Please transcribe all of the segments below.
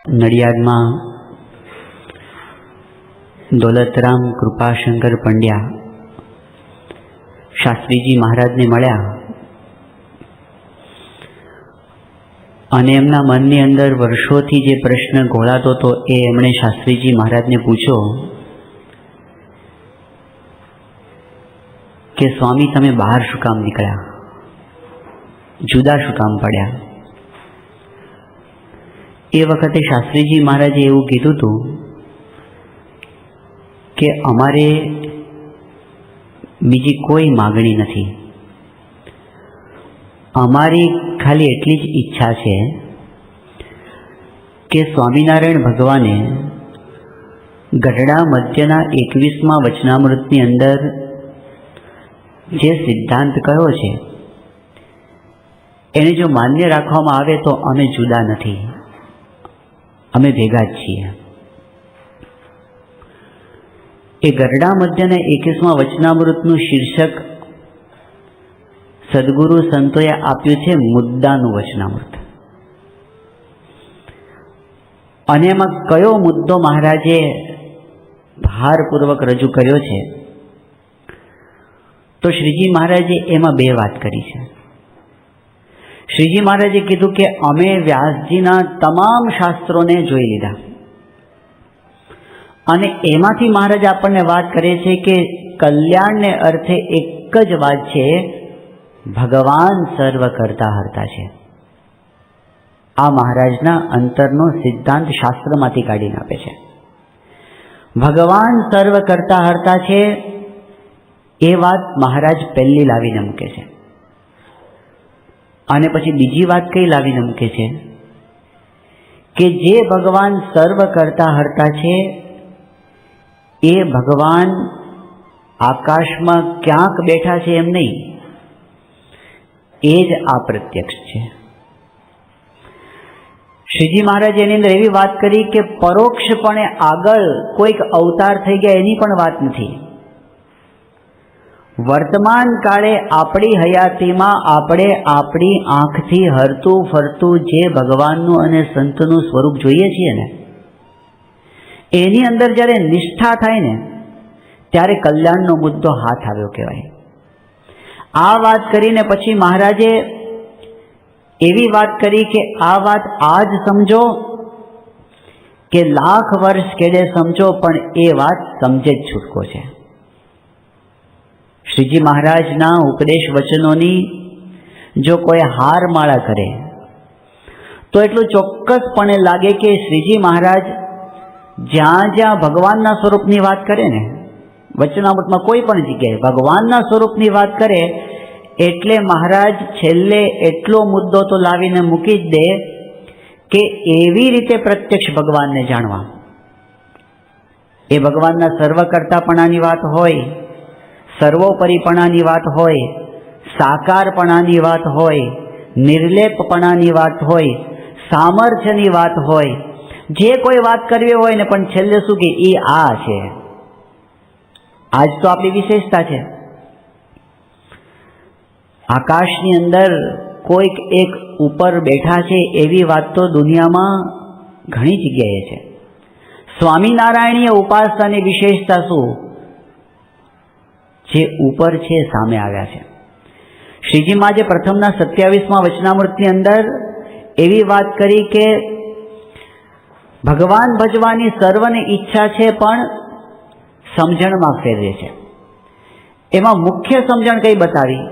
નડિયાદમાં દોલતરામ કૃપાશંકર પંડ્યા શાસ્ત્રીજી મહારાજને મળ્યા અને એમના મનની અંદર વર્ષોથી જે પ્રશ્ન ઘોળાતો હતો એ એમણે શાસ્ત્રીજી મહારાજને પૂછ્યો કે સ્વામી, તમે બહાર શું કામ નીકળ્યા, જુદા શું કામ પડ્યા? એ વખતે શાસ્ત્રીજી મહારાજે એવું કીધું હતું કે અમારે બીજી કોઈ માગણી નથી, અમારી ખાલી એટલી જ ઈચ્છા છે કે સ્વામિનારાયણ ભગવાને ગઢડા મધ્યના 21મા વચનામૃતની અંદર જે સિદ્ધાંત કયો છે એને જો માન્ય રાખવામાં આવે તો અમે જુદા નથી, અમે ભેગા જ છીએ. એ ગઢડા મધ્યના 21મા વચનામૃતનું શીર્ષક સદગુરુ સંતોએ આપ્યું છે મુદ્દાનું વચનામૃત. અને એમાં કયો મુદ્દો મહારાજે ભારપૂર્વક રજૂ કર્યો છે? તો શ્રીજી મહારાજે એમાં બે વાત કરી છે. શ્રીજી મહારાજે કીધું કે અમે વ્યાસજીના તમામ શાસ્ત્રોને જોઈ લીધા અને એમાંથી મહારાજ આપણને વાત કરે છે કે કલ્યાણને અર્થે એક જ વાત છે, ભગવાન સર્વ કરતા હરતા છે. આ મહારાજના અંતરનો સિદ્ધાંત શાસ્ત્રમાંથી કાઢીને આપે છે. ભગવાન સર્વ કરતા હરતા છે એ વાત મહારાજ પહેલી લાવીને મૂકે છે. અને પછી બીજી વાત કઈ લાવીને મૂકે છે કે જે ભગવાન સર્વ કરતા હરતા છે એ ભગવાન આકાશમાં ક્યાંક બેઠા છે એમ નહીં, એ જ આ પ્રત્યક્ષ છે. શ્રીજી મહારાજ એની અંદર એવી વાત કરી કે પરોક્ષપણે આગળ કોઈક અવતાર થઈ ગયા એની પણ વાત નથી. વર્તમાન કાળે આપણી હયાતીમાં આપણે આપણી આંખથી હરતું ફરતું જે ભગવાનનું અને સંતનું સ્વરૂપ જોઈએ છીએ ને, એની અંદર જ્યારે નિષ્ઠા થાય ને ત્યારે કલ્યાણનો મુદ્દો હાથ આવ્યો કહેવાય. આ વાત કરીને પછી મહારાજે એવી વાત કરી કે આ વાત આજ સમજો કે લાખ વર્ષ કેડે સમજો, પણ એ વાત સમજે જ છૂટકો છે. શ્રીજી મહારાજના ઉપદેશ વચનોની જો કોઈ હાર માળા કરે તો એટલું ચોક્કસપણે લાગે કે શ્રીજી મહારાજ જ્યાં જ્યાં ભગવાનના સ્વરૂપની વાત કરે ને, વચનામૃતમાં કોઈ પણ જગ્યાએ ભગવાનના સ્વરૂપની વાત કરે એટલે મહારાજ છેલ્લે એટલો મુદ્દો તો લાવીને મૂકી જ દે કે એવી રીતે પ્રત્યક્ષ ભગવાનને જાણવા. એ ભગવાનના સર્વકર્તાપણાની વાત હોય, સર્વોપરીપણાની વાત હોય, સાકારપણાની વાત હોય, નિર્લેપપણાની વાત હોય, સામર્થ્યની વાત હોય, જે કોઈ વાત કરવી હોય ને, પણ છેલ્લે શું કે એ આ છે. આજ તો આપણી વિશેષતા છે. આકાશની અંદર કોઈક એક ઉપર બેઠા છે એવી વાત તો દુનિયામાં ઘણી જગ્યાએ છે. સ્વામિનારાયણીય ઉપાસનાની વિશેષતા શું? જે ઉપર છે સામે આવ્યા છે. શ્રીજી મહારાજે પ્રથમના 27મા વચનામૃતની અંદર એવી વાત કરી કે ભગવાન ભજવાની સર્વને ઈચ્છા છે પણ સમજણમાં ફેરવે છે. એમાં મુખ્ય સમજણ કઈ બતાવી?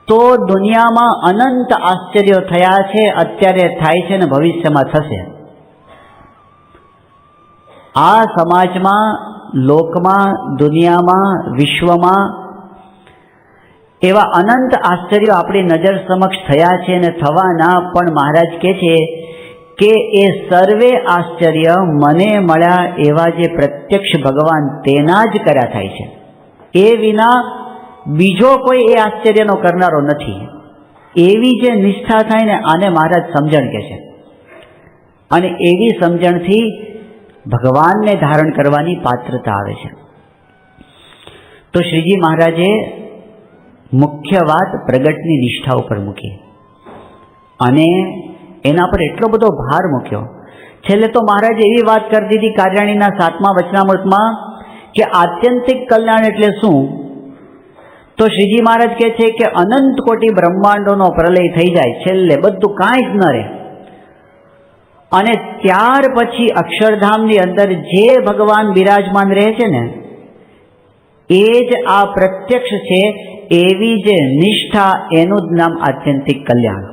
તો દુનિયામાં અનંત આશ્ચર્યો થયા છે, અત્યારે થાય છે ને ભવિષ્યમાં થશે. આ સમાજમાં, લોકમાં, દુનિયામાં, વિશ્વમાં એવા અનંત આશ્ચર્યો આપણી નજર સમક્ષ થયા છે અને થવાના, પણ મહારાજ કહે છે કે એ સર્વે આશ્ચર્ય મને મળ્યા એવા જે પ્રત્યક્ષ ભગવાન તેના જ કર્યા થાય છે. એ વિના બીજો કોઈ એ આશ્ચર્યનો કરનારો નથી. એવી જે નિષ્ઠા થાય ને આને મહારાજ સમજણ કહે છે. અને એવી સમજણથી ભગવાનને ધારણ કરવાની પાત્રતા આવે છે. તો શ્રીજી મહારાજે મુખ્ય વાત પ્રગટની નિષ્ઠા ઉપર મૂકી અને એના પર એટલો બધો ભાર મૂક્યો છેલ્લે તો મહારાજે એવી વાત કરી દીધી કાર્યાણીના 7મા વચનામૃતમાં કે આત્યંતિક કલ્યાણ એટલે શું? તો શ્રીજી મહારાજ કહે છે કે અનંત કોટી બ્રહ્માંડોનો પ્રલય થઈ જાય, છેલ્લે બધું કાંઈ જ ન રહે, અને ત્યાર પછી અક્ષરધામની અંદર જે ભગવાન બિરાજમાન રહે છે ને એ જ આ પ્રત્યક્ષ છે, એવી જે નિષ્ઠા, એનું જ નામ આત્યંતિક કલ્યાણ.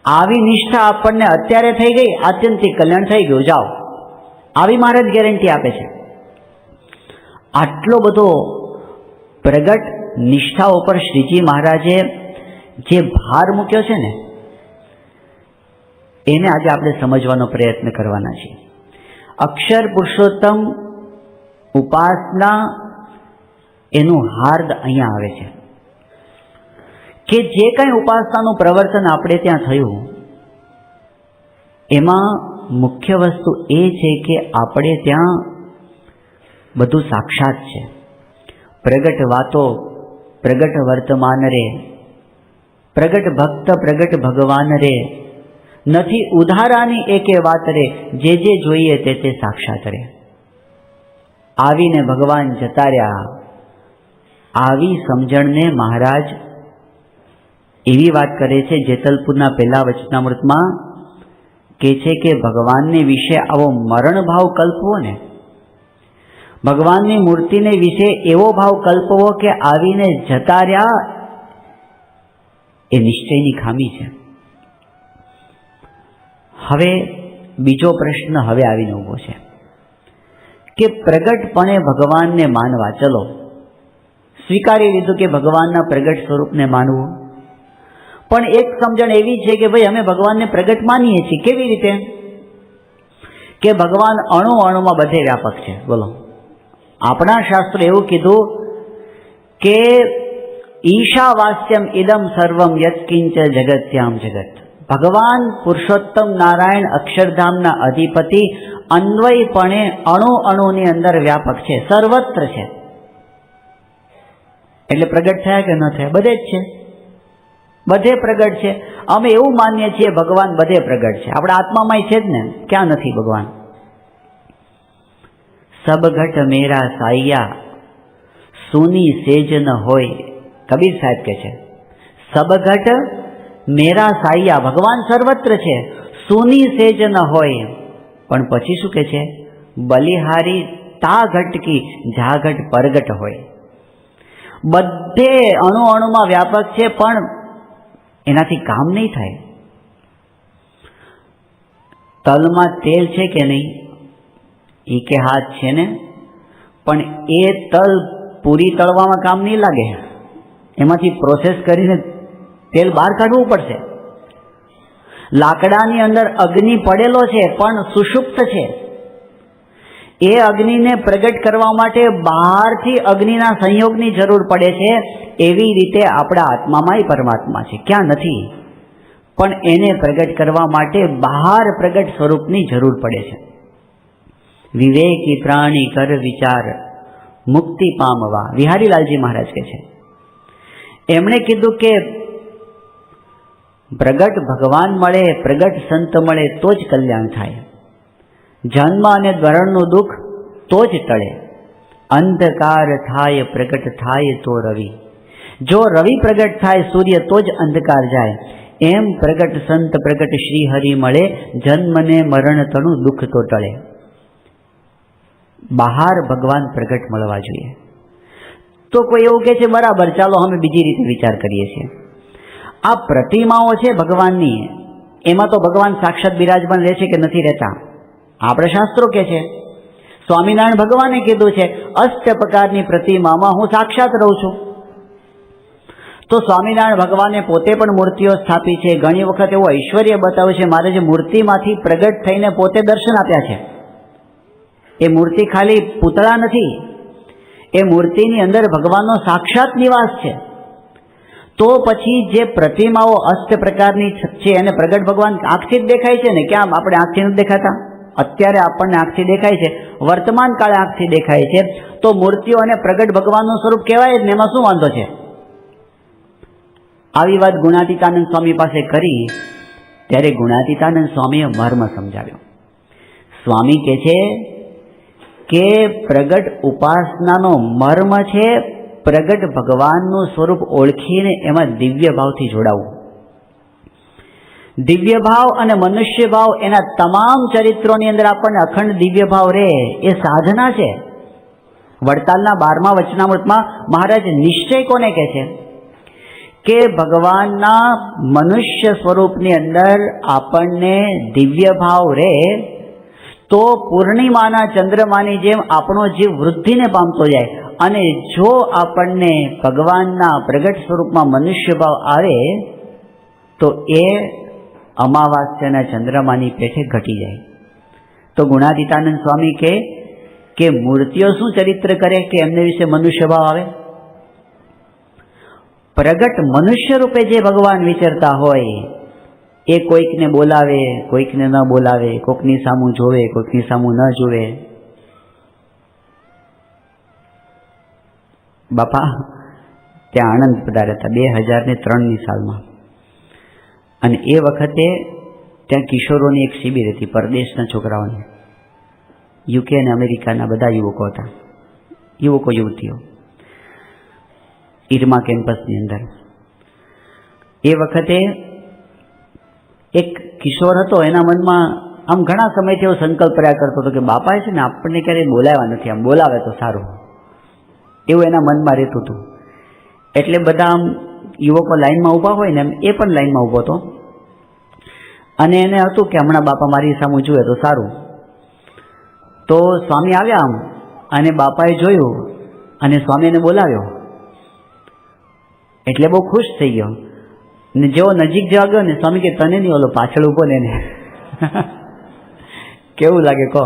આવી નિષ્ઠા આપણને અત્યારે થઈ ગઈ, આત્યંતિક કલ્યાણ થઈ ગયું, જાઓ. આવી મહારાજ ગેરંટી આપે છે. આટલો બધો પ્રગટ નિષ્ઠા ઉપર શ્રીજી મહારાજે જે ભાર મૂક્યો છે ને એને આજે આપણે સમજવાનો પ્રયત્ન કરવાના છીએ. અક્ષર પુરુષોત્તમ ઉપાસના એનું હાર્દ અહીંયા આવે છે કે જે કંઈ ઉપાસનાનું પ્રવર્તન આપણે ત્યાં થયું એમાં મુખ્ય વસ્તુ એ છે કે આપણે ત્યાં બધું સાક્ષાત છે. પ્રગટ વાતો પ્રગટ વર્તમાન રે, પ્રગટ ભક્ત પ્રગટ ભગવાન રે, નથી ઉધારાની એકે વાત રે, જે જે જોઈએ તે સાક્ષાત રે. આવીને ભગવાન જતા રહ્યા, આવી સમજણને મહારાજ એવી વાત કરે છે જેતલપુરના પહેલા વચનામૃતમાં કહે છે કે ભગવાનને વિશે આવો મરણ ભાવ કલ્પવો ને, ભગવાનની મૂર્તિને વિશે એવો ભાવ કલ્પવો કે આવીને જતા રહ્યા, એ નિશ્ચયની ખામી છે. હવે બીજો પ્રશ્ન હવે આવીને ઊભો છે કે પ્રગટપણે ભગવાનને માનવા, ચલો સ્વીકારી લીધું કે ભગવાનના પ્રગટ સ્વરૂપને માનવું, પણ એક સમજણ એવી છે કે ભાઈ અમે ભગવાનને પ્રગટ માનીએ છીએ. કેવી રીતે? કે ભગવાન અણુ અણુમાં બધે વ્યાપક છે. બોલો, આપણા શાસ્ત્રો એવું કીધું કે ઈશાવાસ્યમ ઇદમ સર્વમ યત્કિંચ જગત્યામ જગત. ભગવાન પુરુષોત્તમ નારાયણ અક્ષરધામના અધિપતિ અન્વયપણે અણુ અણુની અંદર વ્યાપક છે, સર્વત્ર છે. એટલે પ્રગટ થયા કે ન થયા? બધે જ છે, બધે પ્રગટ છે. અમે એવું માનીએ છીએ ભગવાન બધે પ્રગટ છે, આપણા આત્મામાં છે જ ને, ક્યાં નથી ભગવાન? સબ ઘટ મેરા સાયા સુની સેજ ન હોય, કબીર સાહેબ કહે છે સબ ઘટ મેરા સાયા, ભગવાન સર્વત્ર છે, સુની સેજ ન હોય. પણ પછી શું કહે છે? બલિહારી તા ઘટ કી જા ઘટ પરગટ હોય. બધે અણુ અણુમાં વ્યાપક છે, પણ એનાથી કામ નહીં થાય. તલમાં તેલ છે કે નહીં? એ કે હાથ છે ને, પણ એ તલ પૂરી તળવામાં કામ નહીં લાગે, એમાંથી પ્રોસેસ કરીને તેલ બહાર કાઢવું પડશે. લાકડાની અંદર અગ્નિ પડેલો છે પણ સુષુપ્ત છે, એ અગ્નિને પ્રગટ કરવા માટે બહારથી અગ્નિના સંયોગની જરૂર પડે છે. એવી રીતે આપણા આત્મામાં પરમાત્મા છે, ક્યાં નથી, પણ એને પ્રગટ કરવા માટે બહાર પ્રગટ સ્વરૂપની જરૂર પડે છે. વિવેકી પ્રાણી કર વિચાર મુક્તિ પામવા, વિહારીલાલજી મહારાજ કહે છે. એમણે કીધું કે પ્રગટ ભગવાન મળે, પ્રગટ સંત મળે તો જ કલ્યાણ થાય. જન્મ અને મરણનું દુઃખ તો જ ટળે. અંધકાર થાય પ્રગટ થાય તો રવિ, જો રવિ પ્રગટ થાય સૂર્ય તો જ અંધકાર જાય. એમ પ્રગટ સંત પ્રગટ શ્રી હરિ મળે, જન્મને મરણ તણું દુઃખ તો ટળે. બહાર ભગવાન પ્રગટ મળવા જોઈએ. તો કોઈ એવું કહે છે બરાબર, ચાલો અમે બીજી રીતે વિચાર કરીએ છીએ. આ પ્રતિમાઓ છે ભગવાનની, એમાં તો ભગવાન સાક્ષાત બિરાજમાન રહે છે કે નથી રહેતા? આપણે શાસ્ત્રો કહે છે, સ્વામિનારાયણ ભગવાને કીધું છે અષ્ટ પ્રકારની પ્રતિમામાં હું સાક્ષાત રહું છું. તો સ્વામિનારાયણ ભગવાને પોતે પણ મૂર્તિઓ સ્થાપી છે. ઘણી વખત એવો ઐશ્વર્ય બતાવ્યું છે, મારે જે મૂર્તિમાંથી પ્રગટ થઈને પોતે દર્શન આપ્યા છે. એ મૂર્તિ ખાલી પૂતળા નથી, એ મૂર્તિની અંદર ભગવાનનો સાક્ષાત નિવાસ છે. તો પછી જે પ્રતિમાઓ અષ્ટ પ્રકારની છે એને પ્રગટ ભગવાન આંખથી જ દેખાય છે ને? ક્યાં આપણે આંખથી નથી દેખાતા? અત્યારે આપણને આંખથી દેખાય છે, વર્તમાન કાળે આંખથી દેખાય છે. તો મૂર્તિઓ અને પ્રગટ ભગવાનનું સ્વરૂપ કહેવાય જ ને, એમાં શું વાંધો છે? આવી વાત ગુણાતીતાનંદ સ્વામી પાસે કરી ત્યારે ગુણાતીતાનંદ સ્વામીએ મર્મ સમજાવ્યો. સ્વામી કહે છે કે પ્રગટ ઉપાસનાનો મર્મ છે પ્રગટ ભગવાનનું સ્વરૂપ ઓળખીને એમાં દિવ્ય ભાવથી જોડાવું. દિવ્ય ભાવ અને મનુષ્ય ભાવ એના તમામ ચરિત્રોની અંદર આપણને અખંડ દિવ્ય ભાવ રહે એ સાધના છે. વડતાલના 12મા વચનામૃતમાં મહારાજ નિશ્ચય કોને કહે છે કે ભગવાનના મનુષ્ય સ્વરૂપની અંદર આપણને દિવ્ય ભાવ રહે તો પૂર્ણિમાના ચંદ્રમાની જેમ આપણો જીવ વૃદ્ધિને પામતો જાય. અને જો આપણને ભગવાનના પ્રગટ સ્વરૂપમાં મનુષ્ય ભાવ આવે તો એ અમાવાસ્યાના ચંદ્રમાની પેઠે ઘટી જાય. તો ગુણાતીતાનંદ સ્વામી કહે કે મૂર્તિઓ શું ચરિત્ર કરે કે એમને વિશે મનુષ્ય ભાવ આવે? પ્રગટ મનુષ્ય રૂપે જે ભગવાન વિચરતા હોય એ કોઈકને બોલાવે, કોઈકને ન બોલાવે, કોઈકની સામું જોવે, કોઈકની સામું ન જોવે. બાપા ત્યાં આણંદ પધાર્યા હતા 2003ની સાલમાં, અને એ વખતે ત્યાં કિશોરોની એક શિબિર હતી, પરદેશના છોકરાઓની. યુકે અને અમેરિકાના બધા યુવકો હતા, યુવકો યુવતીઓ, ઈરમા કેમ્પસની અંદર. એ વખતે એક કિશોર હતો, એના મનમાં આમ ઘણા સમયથી એવો સંકલ્પ રહ્યા કરતો હતો કે બાપાએ છે ને આપણને ક્યારેય બોલાવ્યા નથી, આમ બોલાવે તો સારું, એવું એના મનમાં રહેતું હતું. એટલે બધા આમ યુવકો લાઈનમાં ઊભા હોય ને એમ એ પણ લાઈનમાં ઊભો હતો, અને એને હતું કે હમણાં બાપા મારી સામું જુએ તો સારું. તો સ્વામી આવ્યા આમ, અને બાપાએ જોયું અને સ્વામી એને બોલાવ્યો, એટલે બહુ ખુશ થઈ ગયો. ને જેવો નજીક જવા ગયો ને સ્વામી કે તને નહીં, ઓલો પાછળ ઊભો ને એને કેવું લાગે કહો?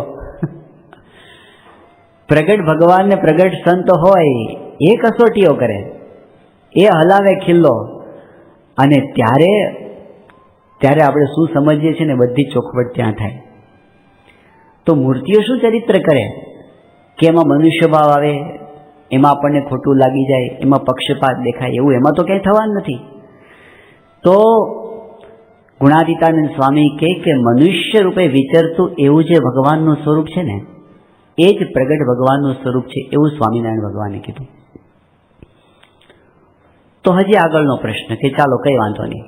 પ્રગટ ભગવાન ને પ્રગટ સંત હોય એ કસોટીઓ કરે, એ હલાવે ખિલ્લો, અને ત્યારે આપણે શું સમજીએ છીએ ને બધી ચોખવટ ત્યાં થાય. તો મૂર્તિઓ શું ચરિત્ર કરે કે એમાં મનુષ્ય ભાવ આવે, એમાં આપણને ખોટું લાગી જાય, એમાં પક્ષપાત દેખાય, એવું એમાં તો કંઈ થવાનું નથી. તો ગુણાતીતાનંદ સ્વામી કહે કે મનુષ્ય રૂપે વિચરતું એવું જે ભગવાનનું સ્વરૂપ છે ને એ જ પ્રગટ ભગવાનનું સ્વરૂપ છે, એવું સ્વામિનારાયણ ભગવાને કીધું. તો હજી આગળનો પ્રશ્ન કે ચાલો કંઈ વાંધો નહીં,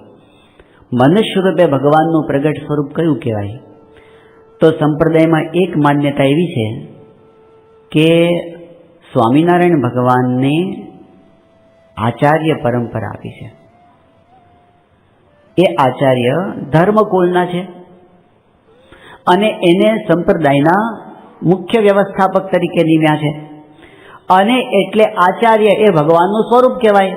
મનુષ્ય રૂપે ભગવાનનું પ્રગટ સ્વરૂપ કયું કહેવાય? તો સંપ્રદાયમાં એક માન્યતા એવી છે કે સ્વામિનારાયણ ભગવાનને આચાર્ય પરંપરા આપી છે. એ આચાર્ય ધર્મકુળના છે અને એને સંપ્રદાયના મુખ્ય વ્યવસ્થાપક તરીકે નિમ્યા છે, અને એટલે આચાર્ય એ ભગવાનનું સ્વરૂપ કહેવાય.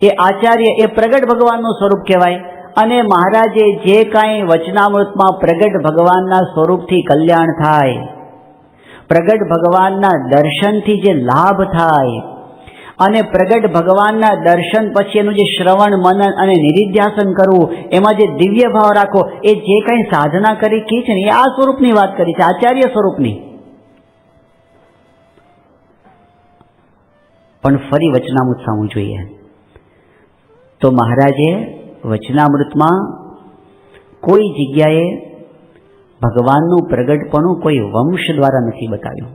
એ આચાર્ય એ પ્રગટ ભગવાનનું સ્વરૂપ કહેવાય. અને મહારાજે જે કાંઈ વચનામૃતમાં પ્રગટ ભગવાનના સ્વરૂપથી કલ્યાણ થાય, પ્રગટ ભગવાનના દર્શનથી જે લાભ થાય, અને પ્રગટ ભગવાનના દર્શન પછી એનું જે શ્રવણ, મનન અને નિધિધ્યાસન કરવું, એમાં જે દિવ્ય ભાવ રાખો, એ જે કંઈ સાધના કરી કી છે ને એ આ સ્વરૂપની વાત કરી છે, આચાર્ય સ્વરૂપની. પણ ફરી વચનામૃત સામું જોઈએ તો મહારાજે વચનામૃતમાં કોઈ જગ્યાએ ભગવાનનું પ્રગટપણું કોઈ વંશ દ્વારા નથી બતાવ્યું,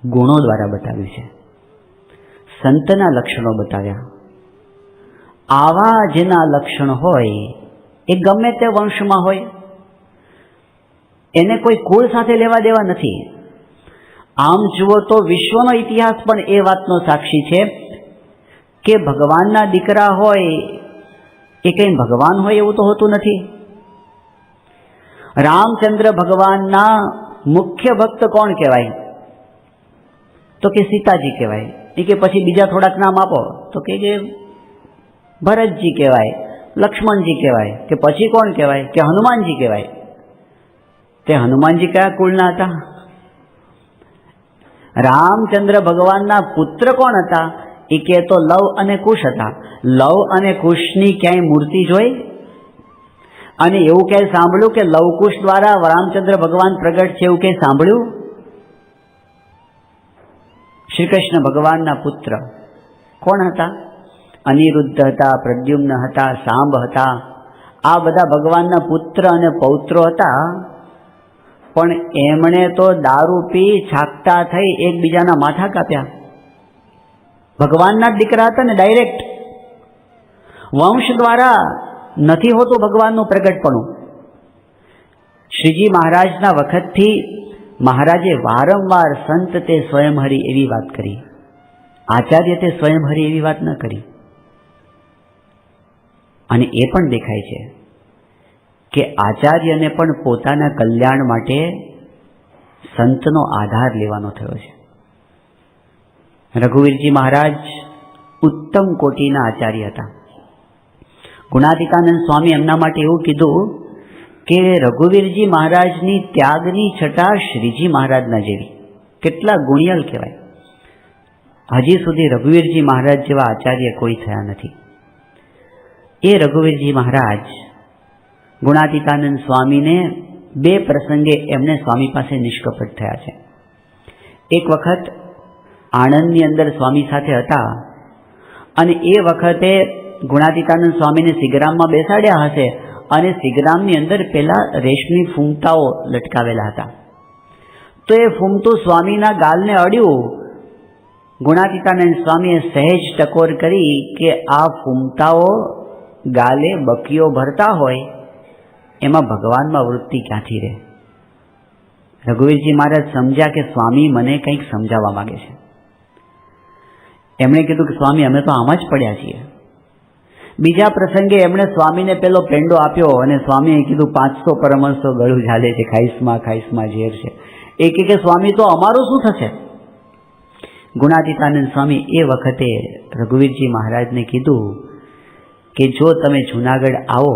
ગુણો દ્વારા બતાવ્યું છે, સંતના લક્ષણો બતાવ્યા. આવા જેના લક્ષણ હોય એ ગમે તે વંશમાં હોય, એને કોઈ કુળ સાથે લેવા દેવા નથી. આમ જુઓ તો વિશ્વનો ઇતિહાસ પણ એ વાતનો સાક્ષી છે કે ભગવાનના દીકરા હોય એ કંઈ ભગવાન હોય એવું તો હોતું નથી. રામચંદ્ર ભગવાનના મુખ્ય ભક્ત કોણ કહેવાય? તો કે સીતાજી કહેવાય. એ કે પછી બીજા થોડાક નામ આપો, તો કે ભરતજી કહેવાય, લક્ષ્મણજી કહેવાય, કે પછી કોણ કહેવાય? કે હનુમાનજી કહેવાય. તે હનુમાનજી કયા કુળના હતા? રામચંદ્ર ભગવાનના પુત્ર કોણ હતા? એ કે તો લવ અને કુશ હતા. લવ અને કુશની ક્યાંય મૂર્તિ જોઈ અને એવું ક્યાંય સાંભળ્યું કે લવકુશ દ્વારા રામચંદ્ર ભગવાન પ્રગટ છે, એવું ક્યાંય સાંભળ્યું? શ્રી કૃષ્ણ ભગવાનના પુત્ર કોણ હતા? અનિરુદ્ધ હતા, પ્રદ્યુમ્ન હતા, સાંબ હતા. આ બધા ભગવાનના પુત્ર અને પૌત્રો હતા, પણ એમણે તો દારૂ પી છાકટા થઈ એકબીજાના માથા કાપ્યા. ભગવાનના જ દીકરા હતા ને, ડાયરેક્ટ વંશ દ્વારા નથી હોતું ભગવાનનું પ્રગટપણું. શ્રીજી મહારાજના વખતથી મહારાજે વારંવાર સંત તે સ્વયં હરિ એવી વાત કરી, આચાર્ય તે સ્વયં હરિ એવી વાત ન કરી. અને એ પણ દેખાય છે કે આચાર્યને પણ પોતાના કલ્યાણ માટે સંતનો આધાર લેવાનો થયો છે. રઘુવીરજી મહારાજ ઉત્તમ કોટીના આચાર્ય હતા. ગુણાતીતાનંદ સ્વામી એમના માટે એવું કીધું કે રઘુવીરજી મહારાજની ત્યાગની છટા શ્રીજી મહારાજના જેવી. કેટલા ગુણિયલ કહેવાય. હજી સુધી રઘુવીરજી મહારાજ જેવા આચાર્ય કોઈ થયા નથી. એ રઘુવીરજી મહારાજ ગુણાતીતાનંદ સ્વામીને બે પ્રસંગે એમને સ્વામી પાસે નિષ્કપટ થયા છે. એક વખત આણંદની અંદર સ્વામી સાથે હતા અને એ વખતે ગુણાતીતાનંદ સ્વામીને સિગરામમાં બેસાડ્યા હશે અને સિગરામની અંદર પેલા રેશમી ફૂમતાઓ લટકાવેલા હતા. તો એ ફૂમતું સ્વામીના ગાલને અડ્યું. ગુણાતીતાનંદ સ્વામીએ સહેજ ટકોર કરી કે આ ફૂમતાઓ ગાલે બકીઓ ભરતા હોય, એમાં ભગવાનમાં વૃત્તિ ક્યાંથી રહે? રઘુવીરજી મહારાજ સમજ્યા કે સ્વામી મને કંઈક સમજાવવા માંગે છે. એમણે કીધું કે સ્વામી અમે તો આમાં જ પડ્યા છીએ. બીજા પ્રસંગે એમણે સ્વામીને પેલો પેંડો આપ્યો અને સ્વામીએ કીધું 500 પરમહંસો ગળું ઝાલે છે, ખાઈસમાં ઝેર છે. એ કે સ્વામી તો અમારું શું થશે? ગુણાતીતાનંદ સ્વામી એ વખતે રઘુવીરજી મહારાજને કીધું કે જો તમે જૂનાગઢ આવો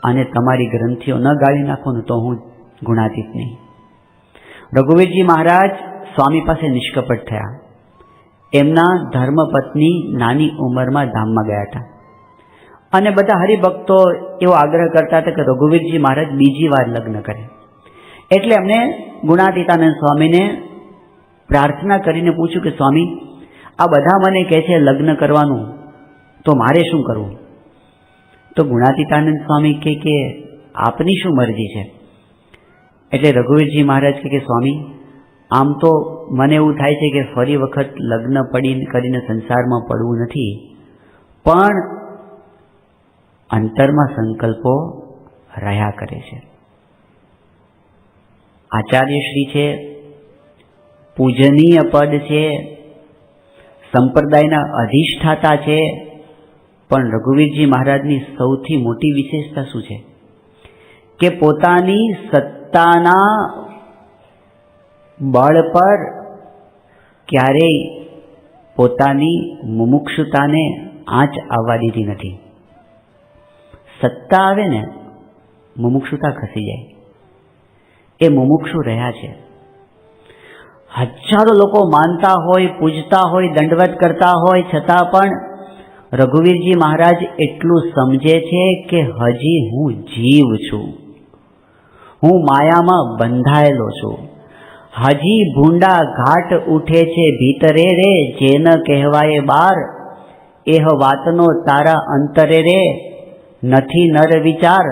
અને તમારી ગ્રંથિઓ ન ગાળી નાખો ને તો હું ગુણાતીત નહીં. રઘુવીરજી મહારાજ સ્વામી પાસે નિષ્કપટ થયા. એમના ધર્મપત્ની નાની ઉંમરમાં ધામમાં ગયા હતા અને બધા હરિભક્તો એવો આગ્રહ કરતા હતા કે રઘુવીરજી મહારાજ બીજી વાર લગ્ન કરે. એટલે એમને ગુણાતીતાનંદ સ્વામીને પ્રાર્થના કરીને પૂછ્યું કે સ્વામી, આ બધા મને કહે છે લગ્ન કરવાનું, તો મારે શું કરવું? તો ગુણાતીતાનંદ સ્વામી કે આપની શું મરજી છે? એટલે રઘુવીરજી મહારાજ કે સ્વામી, આમ તો મને એવું થાય છે કે ફરી વખત લગ્ન કરીને સંસારમાં પડવું નથી, પણ અંતરમાં સંકલ્પો રહ્યા કરે છે. આચાર્યશ્રી છે, પૂજનીય પદ છે, સંપ્રદાયના અધિષ્ઠાતા છે, પણ રઘુવીરજી મહારાજની સૌથી મોટી વિશેષતા શું છે કે પોતાની સત્તાના બળ પર ક્યારેય પોતાની મુમુક્ષુતાને આંચ આવવા દીધી નથી. સત્તા આવે ને મુમુક્ષુતા ખસી જાય. એ મુમુક્ષુ રહ્યા છે. હજારો લોકો માનતા હોય, પૂજતા હોય, દંડવત કરતા હોય, છતાં પણ રઘુવીરજી મહારાજ એટલું સમજે છે કે હજી હું જીવ છું, હું માયામાં બંધાયેલો છું. હજી ભૂંડા ઘાટ ઉઠે છે ભીતરે રે, જે ન કહેવાય બાર, એહ વાતનો તારા અંતરે રે, નથી નર વિચાર,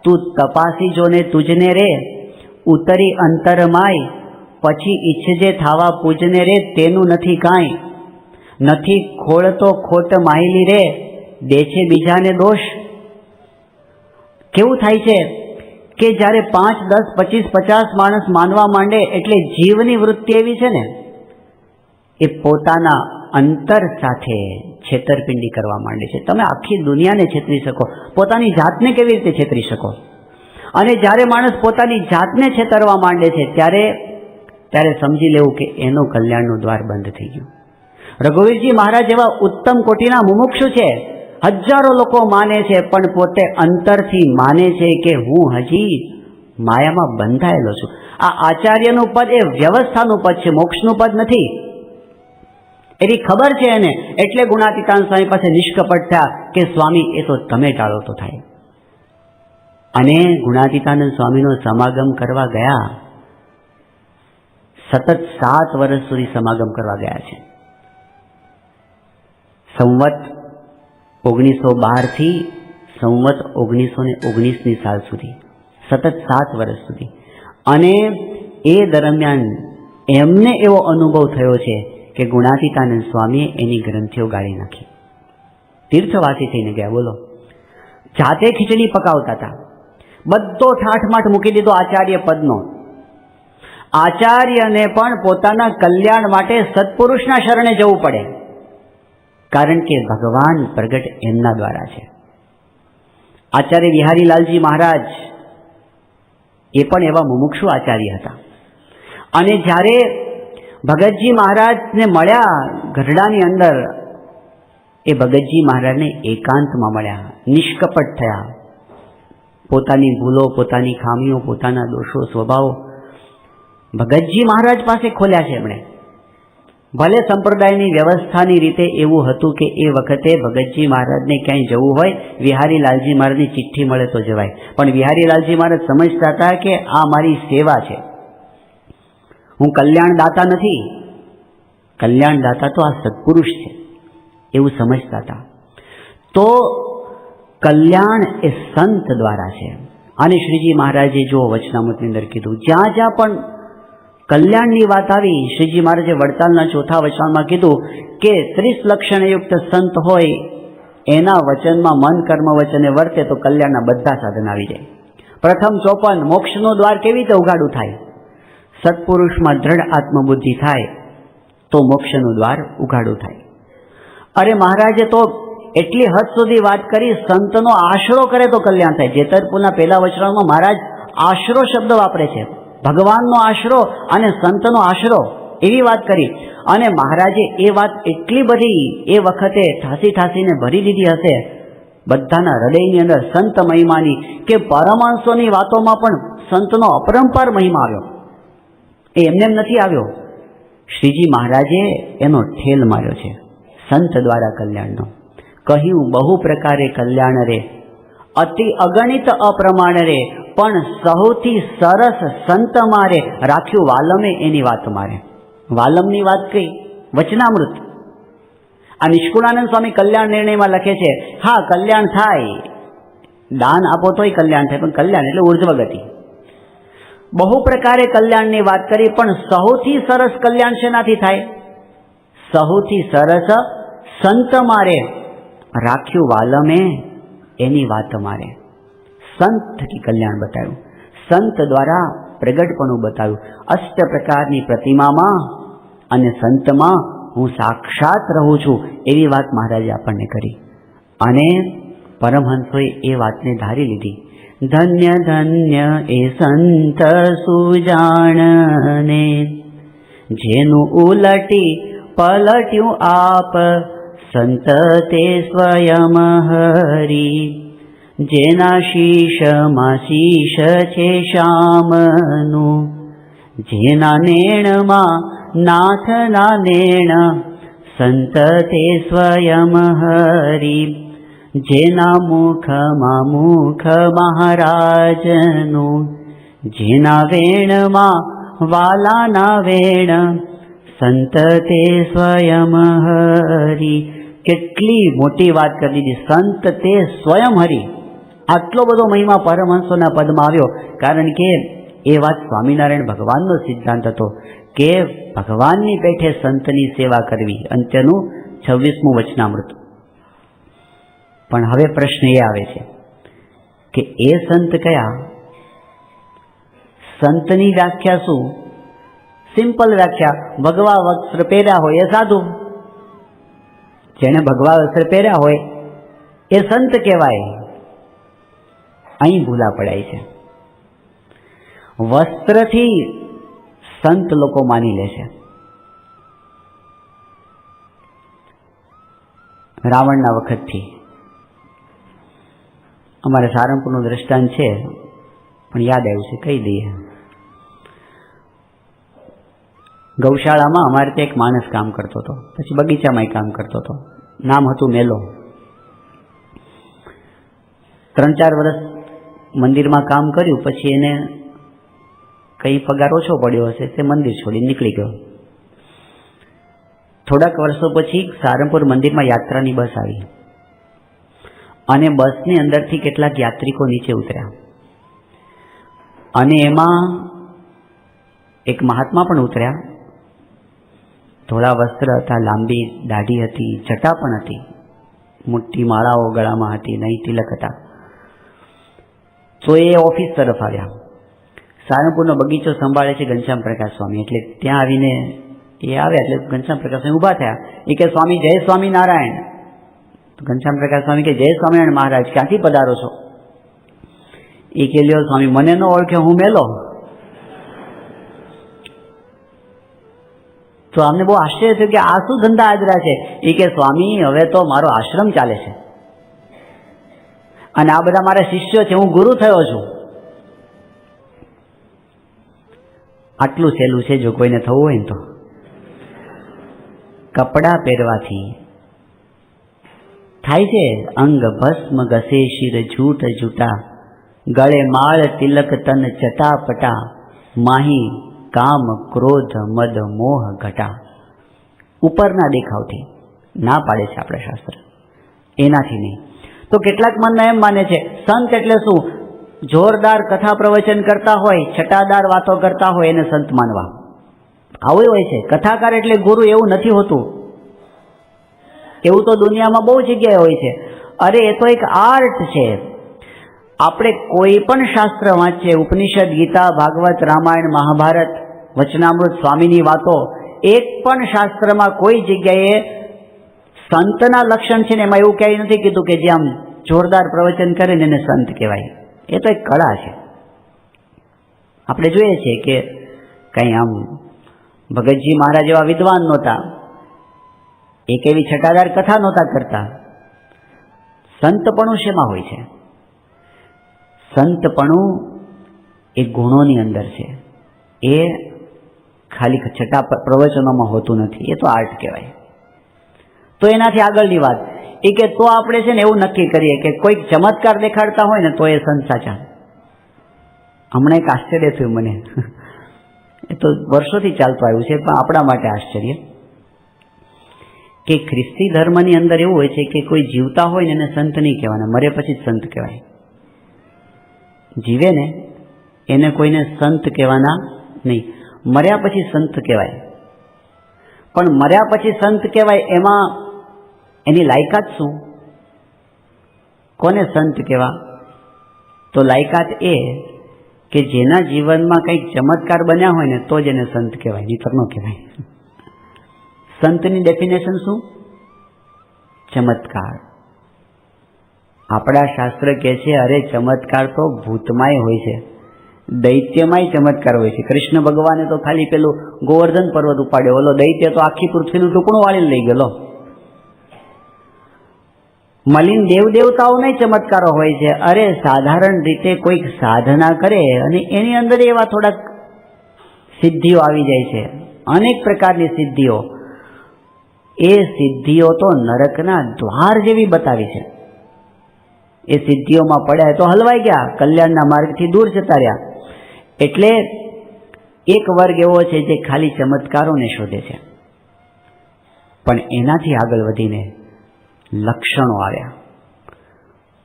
તું તપાસી જોને તુજને રે, ઉતરી અંતરમાય, પછી ઈચ્છજે થાવા પૂજને રે, તેનું નથી કાંઈ, નથી ખોળતો ખોટ માહિલી રે, દે છે બીજાને દોષ. કેવું થાય છે કે જ્યારે 5, 10, 25, 50 માણસ માનવા માંડે એટલે જીવની વૃત્તિ એવી છે ને, એ પોતાના અંતર સાથે છેતરપિંડી કરવા માંડે છે. તમે આખી દુનિયાને છેતરી શકો, પોતાની જાતને કેવી રીતે છેતરી શકો? અને જ્યારે માણસ પોતાની જાતને છેતરવા માંડે છે ત્યારે સમજી લેવું કે એનું કલ્યાણનું દ્વાર બંધ થઈ ગયું. રઘુવીરજી મહારાજ એવા ઉત્તમ કોટીના મુમુક્ષુ છે. હજારો લોકો માને છે, પણ પોતે અંતરથી માને છે કે હું હજી માયામાં બંધાયેલો છું. આ આચાર્યનું પદ એ વ્યવસ્થાનું પદ છે, મોક્ષનું પદ નથી. એની ખબર છે એને, એટલે ગુણાતીતાનંદ સ્વામી પાસે નિષ્કપટ થયા કે સ્વામી એ તો તમે ટાળો તો થાય. અને ગુણાતીતાનંદ સ્વામીનો સમાગમ કરવા ગયા. સતત 7 વર્ષ સુધી સમાગમ કરવા ગયા છે. સંવત 1912 થી સંવત 1919ની સાલ સુધી, સતત 7 વર્ષ સુધી. અને એ દરમિયાન એમને એવો અનુભવ થયો છે કે ગુણાતીતાનંદ સ્વામીએ એની ગ્રંથિઓ ગાળી નાખી. તીર્થવાસી થઈને ગયા, બોલો. જાતે ખીચડી પકાવતા હતા, બધો ઠાઠમાઠ મૂકી દીધો આચાર્ય પદનો. આચાર્યને પણ પોતાના કલ્યાણ માટે સત્પુરુષના શરણે જવું પડે, કારણ કે ભગવાન પ્રગટ એમના દ્વારા છે. આચાર્ય વિહારીલાલજી મહારાજ એ પણ એવા મુમુક્ષુ આચાર્ય હતા. અને જ્યારે ભગતજી મહારાજને મળ્યા ગઢડાની અંદર, એ ભગતજી મહારાજને એકાંતમાં મળ્યા, નિષ્કપટ થયા. પોતાની ભૂલો, પોતાની ખામીઓ, પોતાના દોષો, સ્વભાવો ભગતજી મહારાજ પાસે ખોલ્યા છે એમણે. ભલે સંપ્રદાયની વ્યવસ્થાની રીતે એવું હતું કે એ વખતે ભગતજી મહારાજને ક્યાંય જવું હોય, વિહારીલાલજી મહારાજની ચિઠ્ઠી મળે તો જવાય. પણ વિહારીલાલજી મહારાજ સમજતા હતા કે આ મારી સેવા છે, હું કલ્યાણદાતા નથી, કલ્યાણદાતા તો આ સત્પુરુષ છે, એવું સમજતા હતા. તો કલ્યાણ એ સંત દ્વારા છે. અને શ્રીજી મહારાજે જો વચનામૃતની અંદર કીધું, જ્યાં જ્યાં પણ કલ્યાણની વાત આવી, શ્રીજી મહારાજે વડતાલના 4થા વચનમાં કીધું કે 30 લક્ષણયુક્ત સંત હોય, એના વચનમાં મન કર્મ વચને વર્તે તો કલ્યાણના બધા સાધન આવી જાય. પ્રથમ 54 મોક્ષનું દ્વાર કેવી રીતે ઉઘાડું થાય? સત્પુરુષમાં દ્રઢ આત્મબુદ્ધિ થાય તો મોક્ષનું દ્વાર ઉઘાડું થાય. અરે મહારાજે તો એટલી હદ સુધી વાત કરી, સંતનો આશરો કરે તો કલ્યાણ થાય. જેતરપુરના પહેલા વચનમાં મહારાજ આશરો શબ્દ વાપરે છે, ભગવાનનો આશરો અને સંતનો આશરો, એવી વાત કરી. અને મહારાજે એ વાત એટલી બધી એ વખતે ઠાસીને ભરી દીધી હશે બધાના હૃદયની અંદર સંત મહિમાની, કે પરમહંસોની વાતોમાં પણ સંતનો અપરંપાર મહિમા આવ્યો. એ એમને એમ નથી આવ્યો, શ્રીજી મહારાજે એનો ઠેલ માર્યો છે સંત દ્વારા કલ્યાણનો. કહ્યું બહુ પ્રકારે કલ્યાણ રે, અતિ અગણિત અપ્રમાણ રે, પણ સૌથી સરસ સંત મારે, રાખ્યું વાલમે એની વાત મારે. વાલમની વાત કઈ? વચનામૃત. આ નિષ્કુળાનંદ સ્વામી કલ્યાણ નિર્ણયમાં લખે છે, હા કલ્યાણ થાય, દાન આપો તોય કલ્યાણ થાય, પણ કલ્યાણ એટલે ઉર્ધ્વ ગતિ. બહુ પ્રકારે કલ્યાણની વાત કરી, પણ સૌથી સરસ કલ્યાણ શેનાથી થાય? સૌથી સરસ સંત મારે, રાખ્યું વાલમે એની વાત મારે. સંત થકી કલ્યાણ બતાવ્યું, સંત દ્વારા પ્રગટપણું બતાવ્યું. 8 પ્રકારની પ્રતિમામાં અને સંતમાં હું સાક્ષાત રહું છું, એવી વાત મહારાજે આપણને કરી. અને પરમહંસોએ એ વાતને ધારી લીધી. ધન્ય ધન્ય એ સંત સુજાણને, જેનું ઉલટી પલટ્યું આપ, સંત તે સ્વયં હરી. જેના શીશમાં શીશ છે શ્યામનું, જેના નેણમાં નાથના નેણ, સંત તે સ્વયં હરી. જેના મુખમાં મુખ મહારાજનું, જેના વેણમાં વાલાના વેણ, સંત તે સ્વયં હરી. કેટલી મોટી વાત કરી દીધી, સંત તે સ્વયં હરી. આટલો બધો મહિમા પરમહંસોના પદમાં આવ્યો, કારણ કે એ વાત સ્વામિનારાયણ ભગવાનનો સિદ્ધાંત હતો કે ભગવાનની પેઠે સંતની સેવા કરવી. અંત્યનું 26મું વચનામૃત. પણ હવે પ્રશ્ન એ આવે છે કે એ સંત કયા? સંતની વ્યાખ્યા શું? સિમ્પલ વ્યાખ્યા, ભગવા વસ્ત્ર પહેર્યા હોય એ સાધુ. જેણે ભગવા વસ્ત્ર પહેર્યા હોય એ સંત કહેવાય. અહીં ભૂલા પડાય છે. વસ્ત્રથી સંત લોકો માની લે છે. રાવણના વખતથી અમારે સારંગપુરનું દ્રષ્ટાંત છે, પણ યાદ આવ્યું છે, કહી દઈએ. ગૌશાળામાં અમારે ત્યાં એક માણસ કામ કરતો હતો, પછી બગીચામાં કામ કરતો હતો. નામ હતું મેલો. 3-4 વર્ષ મંદિરમાં કામ કર્યું, પછી એને કંઈ પગાર ઓછો પડ્યો હશે, તે મંદિર છોડી નીકળી ગયો. થોડાક વર્ષો પછી સારંગપુર મંદિરમાં યાત્રાની બસ આવી અને બસની અંદરથી કેટલાક યાત્રિકો નીચે ઉતર્યા અને એમાં એક મહાત્મા પણ ઉતર્યા. ધોળા વસ્ત્ર હતા, લાંબી દાઢી હતી, જટા પણ હતી, મોટી માળાઓ ગળામાં હતી, નહીં તિલક હતા. તો એ ઓફિસ તરફ આવ્યા. સારંગપુરનો બગીચો સંભાળે છે ઘનશ્યામ પ્રકાશ સ્વામી, એટલે ત્યાં આવીને એ આવ્યા એટલે ઘનશ્યામ પ્રકાશ સ્વામી ઊભા થયા. એ કે સ્વામી જય સ્વામિનારાયણ. ઘનશ્યામ પ્રકાશ સ્વામી કે જય સ્વામિનારાયણ મહારાજ, ક્યાંથી પધારો છો? એ કે લ્યો સ્વામી મને ન ઓળખે, હું મેલો. તો અમને બહુ આશ્ચર્ય થયું કે આ શું ધંધા આદરા છે. એ કે સ્વામી હવે તો મારો આશ્રમ ચાલે છે અને આ બધા મારા શિષ્યો છે, હું ગુરુ થયો છું. આટલું સહેલું છે જો કોઈને થવું હોય ને તો. કપડાં પહેરવાથી થાય છે અંગ ભસ્મ ઘસે શિર જૂટ જૂટા, ગળે માળ તિલક તન ચટાપટા, માહી કામ ક્રોધ મદ મોહ ઘટા. ઉપરના દેખાવથી ના પાડે છે આપણા શાસ્ત્ર, એનાથી નહીં. તો કેટલાક મનના એમ માને છે સંત એટલે શું? જોરદાર કથા પ્રવચન કરતા હોય, છટાદાર વાતો કરતા હોય એને સંત માનવા. આવું હોય છે. કથાકાર એટલે ગુરુ એવું નથી હોતું. એવું તો દુનિયામાં બહુ જગ્યાએ હોય છે. અરે એ તો એક આર્ટ છે. આપણે કોઈ પણ શાસ્ત્ર વાંચીએ, ઉપનિષદ, ગીતા, ભાગવત, રામાયણ, મહાભારત, વચનામૃત, સ્વામીની વાતો, એક પણ શાસ્ત્રમાં કોઈ જગ્યાએ સંતના લક્ષણ છે ને એમાં એવું ક્યાંય નથી કીધું કે જે આમ જોરદાર પ્રવચન કરે ને એને સંત કહેવાય. એ તો એક કળા છે. આપણે જોઈએ છીએ કે કંઈ આમ ભગતજી મહારાજ એવા વિદ્વાન નહોતા, એક એવી છટાદાર કથા નહોતા કરતા. સંતપણું શેમાં હોય છે? સંતપણું એ ગુણોની અંદર છે. એ ખાલી છટા પ્રવચનોમાં હોતું નથી. એ તો આર્ટ કહેવાય. તો એનાથી આગળની વાત એ કે તો આપણે છે ને એવું નક્કી કરીએ કે કોઈક ચમત્કાર દેખાડતા હોય ને તો એ સંત સાચા. હમણાં એક આશ્ચર્ય થયું મને, એ તો વર્ષોથી ચાલતું આવ્યું છે પણ આપણા માટે આશ્ચર્ય, કે ખ્રિસ્તી ધર્મની અંદર એવું હોય છે કે કોઈ જીવતા હોય ને એને સંત નહીં કહેવાના, મરે પછી જ સંત કહેવાય. જીવે ને એને કોઈને સંત કહેવાના નહીં, મર્યા પછી સંત કહેવાય. પણ મર્યા પછી સંત કહેવાય એમાં એની લાયકાત શું? કોને સંત કહેવા? તો લાયકાત એ કે જેના જીવનમાં કંઈક ચમત્કાર બન્યા હોય ને તો જ એને સંત કહેવાય, નહીંતર ન કહેવાય. સંતની ડેફિનેશન શું? ચમત્કાર. આપણા શાસ્ત્ર કહે છે અરે ચમત્કાર તો ભૂતમાંય હોય છે, દૈત્યમાંય ચમત્કાર હોય છે. કૃષ્ણ ભગવાને તો ખાલી પેલું ગોવર્ધન પર્વત ઉપાડ્યો, ઓલો દૈત્ય તો આખી પૃથ્વીનું ટુકડું વાળીને લઈ ગયેલો. મલિન દેવતાઓના ચમત્કારો હોય છે. અરે સાધારણ રીતે કોઈક સાધના કરે અને એની અંદર એવા થોડાક સિદ્ધિઓ આવી જાય છે, અનેક પ્રકારની સિદ્ધિઓ. એ સિદ્ધિઓ તો નરકના દ્વાર જેવી બતાવી છે. એ સિદ્ધિઓમાં પડ્યા તો હલવાઈ ગયા, કલ્યાણના માર્ગથી દૂર જતા રહ્યા. એટલે એક વર્ગ એવો છે જે ખાલી ચમત્કારોને શોધે છે. પણ એનાથી આગળ વધીને લક્ષણો આવ્યા.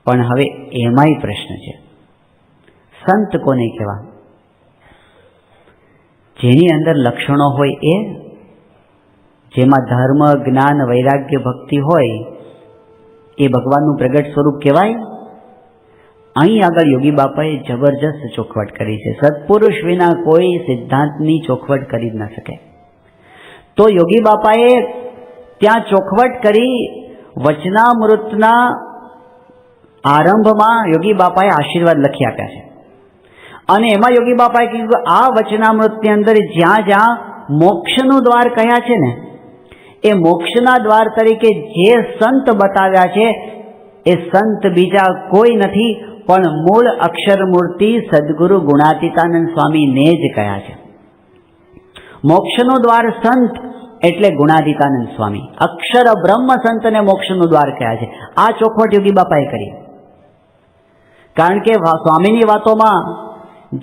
પણ હવે એમાંય પ્રશ્ન છે, સંત કોને કહેવા? જેની અંદર લક્ષણો હોય એ, જેમાં ધર્મ, જ્ઞાન, વૈરાગ્ય, ભક્તિ હોય એ ભગવાનનું પ્રગટ સ્વરૂપ કહેવાય. અહીં આગળ યોગી બાપાએ જબરજસ્ત ચોખવટ કરી છે. સત્પુરુષ વિના કોઈ સિદ્ધાંતની ચોખવટ કરી જ ન શકે. તો યોગી બાપાએ ત્યાં ચોખવટ કરી. વચનામૃતના આરંભમાં યોગી બાપાએ આશીર્વાદ લખી આપ્યા છે અને એમાં યોગી બાપાએ કીધું આ વચનામૃતની અંદર જ્યાં જ્યાં મોક્ષનું દ્વાર કહ્યા છે ને, એ મોક્ષના દ્વાર તરીકે જે સંત બતાવ્યા છે એ સંત બીજા કોઈ નથી પણ મૂળ અક્ષર મૂર્તિ સદગુરુ ગુણાતીતાનંદ સ્વામીને જ કહ્યા છે. મોક્ષનું દ્વાર સંત એટલે ગુણાતીતાનંદ સ્વામી, અક્ષર બ્રહ્મ સંતને મોક્ષનું દ્વાર કહ્યા છે. આ ચોખવટ યોગી બાપાએ કરી. કારણ કે સ્વામીની વાતોમાં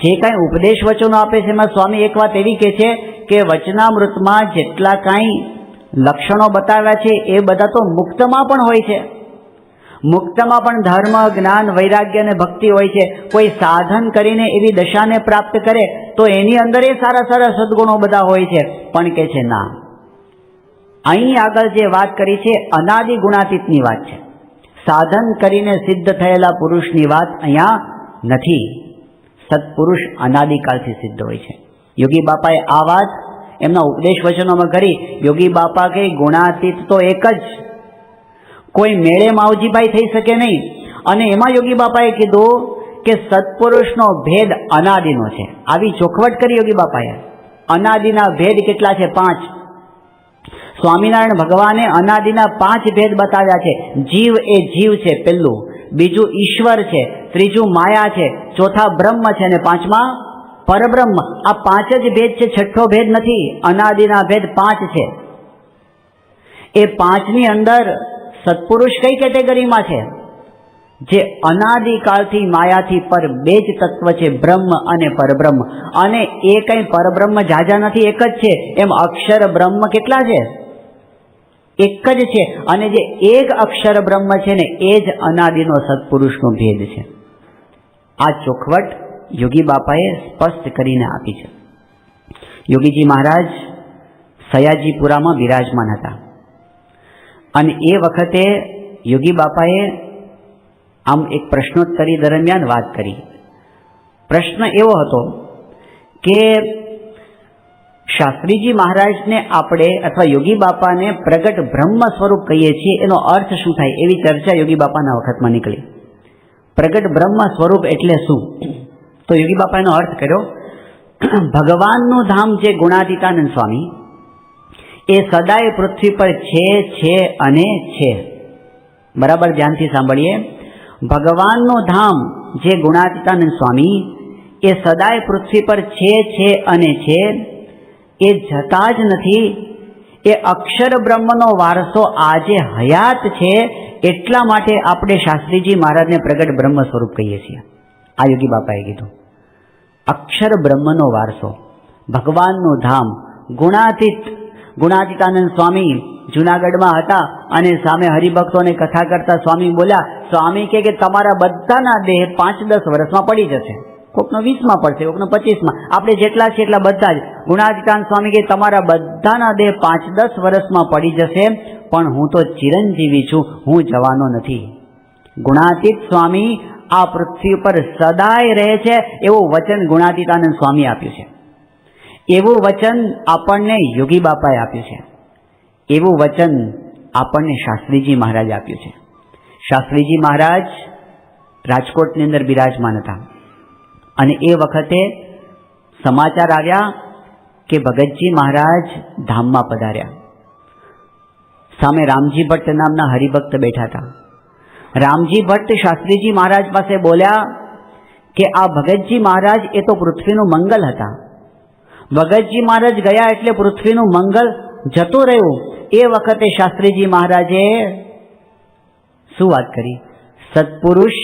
જે કાંઈ ઉપદેશ વચનો આપે છે એમાં સ્વામી એક વાત એવી કહે છે કે વચનામૃતમાં જેટલા કાંઈ લક્ષણો બતાવ્યા છે એ બધા તો મુક્તમાં પણ હોય છે. મુક્તમાં પણ ધર્મ, જ્ઞાન, વૈરાગ્ય અને ભક્તિ હોય છે. કોઈ સાધન કરીને એવી દશાને પ્રાપ્ત કરે તો એની અંદર એ સારા સારા સદગુણો બધા હોય છે. પણ કે છે ના, અહીં આગળ જે વાત કરી છે અનાદિ ગુણાતીતની વાત છે. સાધન કરીને સિદ્ધ થયેલા પુરુષની વાત અહીંયા નથી. સત્પુરુષ અનાદિકાળથી સિદ્ધ હોય છે. યોગી બાપાએ આ વાત એમના ઉપદેશ વચનોમાં કરી. યોગી બાપા કે ગુણાતીત તો એક જ, કોઈ મેળે માવજીભાઈ થઈ શકે નહીં. અને એમાં યોગી બાપાએ કીધું કે સત્પુરુષનો ભેદ અનાદિનો છે. આવી ચોખવટ કરી યોગી બાપાએ. અનાદિના ભેદ કેટલા છે? 5. સ્વામિનારાયણ ભગવાને અનાદિના 5 ભેદ બતાવ્યા છે. જીવ એ જીવ છે પહેલું, બીજું ઈશ્વર છે, ત્રીજું માયા છે, ચોથા બ્રહ્મ છે અને પાંચમા પરબ્રહ્મ. આ 5 જ ભેદ છે, છઠ્ઠો ભેદ નથી. અનાદિના ભેદ 5 છે. એ 5ની અંદર સત્પુરુષ કઈ કેટેગરીમાં છે? જે અનાદિકાળથી માયાથી પર 2 જ તત્વ છે, બ્રહ્મ અને પરબ્રહ્મ. અને એ કઈ પરબ્રહ્મ જાજા નથી, એક જ છે. એમ અક્ષર બ્રહ્મ કેટલા છે? એક જ છે. અને જે એક અક્ષર બ્રહ્મ છે ને એ જ અનાદિનો સત્પુરુષનો ભેદ છે. આ ચોખવટ યોગી બાપાએ સ્પષ્ટ કરીને આપી છે. યોગીજી મહારાજ સયાજીપુરામાં બિરાજમાન હતા અને એ વખતે યોગી બાપાએ આમ એક પ્રશ્નોત્તરી દરમિયાન વાત કરી. પ્રશ્ન એવો હતો કે શાસ્ત્રીજી મહારાજને આપણે અથવા યોગી બાપાને પ્રગટ બ્રહ્મ સ્વરૂપ કહીએ છીએ, એનો અર્થ શું થાય? એવી ચર્ચા યોગી બાપાના વખતમાં નીકળી. પ્રગટ બ્રહ્મ સ્વરૂપ એટલે શું? તો યોગી બાપા એનો અર્થ કર્યો, ભગવાનનું ધામ જે ગુણાતીતાનંદ સ્વામી એ સદાય પૃથ્વી પર છે અને છે. બરાબર ધ્યાનથી સાંભળીએ. ભગવાનનું ધામ જે ગુણાતીતાનંદ સ્વામી એ સદાય પૃથ્વી પર છે અને છે, એ જતા જ નથી. એ અક્ષર બ્રહ્મનો વારસો આજે હયાત છે. એટલા માટે આપણે શાસ્ત્રીજી મહારાજને પ્રગટ બ્રહ્મ સ્વરૂપ કહીએ છીએ. આ યોગી બાપાએ કીધું. અક્ષર બ્રહ્મનો વારસો, ભગવાનનું ધામ, ગુણાતીતાનંદ સ્વામી જુનાગઢમાં હતા અને સામે હરિભક્તોને કથા કરતા સ્વામી બોલ્યા, સ્વામી કે તમારા બધાના દેહ 5-10 વર્ષમાં પડી જશે. કોકનો 20માં પડશે, કોકનો 25માં. આપણે જેટલા છે એટલા બધા જ. ગુણાતીતાનંદ સ્વામી કે તમારા બધાના દેહ 5-10 વર્ષમાં પડી જશે, પણ હું તો ચિરંજીવી છું, હું જવાનો નથી. ગુણાતીત સ્વામી આ પૃથ્વી પર સદાય રહે છે એવું વચન ગુણાતીતાનંદ સ્વામી આપ્યું છે. એવું વચન આપણને યોગી બાપાએ આપ્યું છે. એવું વચન આપણને શાસ્ત્રીજી મહારાજ આપ્યું છે. શાસ્ત્રીજી મહારાજ રાજકોટની અંદર બિરાજમાન હતા અને એ વખતે સમાચાર આવ્યા કે ભગતજી મહારાજ ધામમાં પધાર્યા. સામે રામજી ભટ્ટ નામના હરિભક્ત બેઠા હતા. રામજી ભટ્ટ શાસ્ત્રીજી મહારાજ પાસે બોલ્યા કે આ ભગતજી મહારાજ એ તો પૃથ્વીનું મંગલ હતા. ભગતજી મહારાજ ગયા એટલે પૃથ્વીનું મંગલ જતું રહ્યું. એ વખતે શાસ્ત્રીજી મહારાજે શું વાત કરી? સત્પુરુષ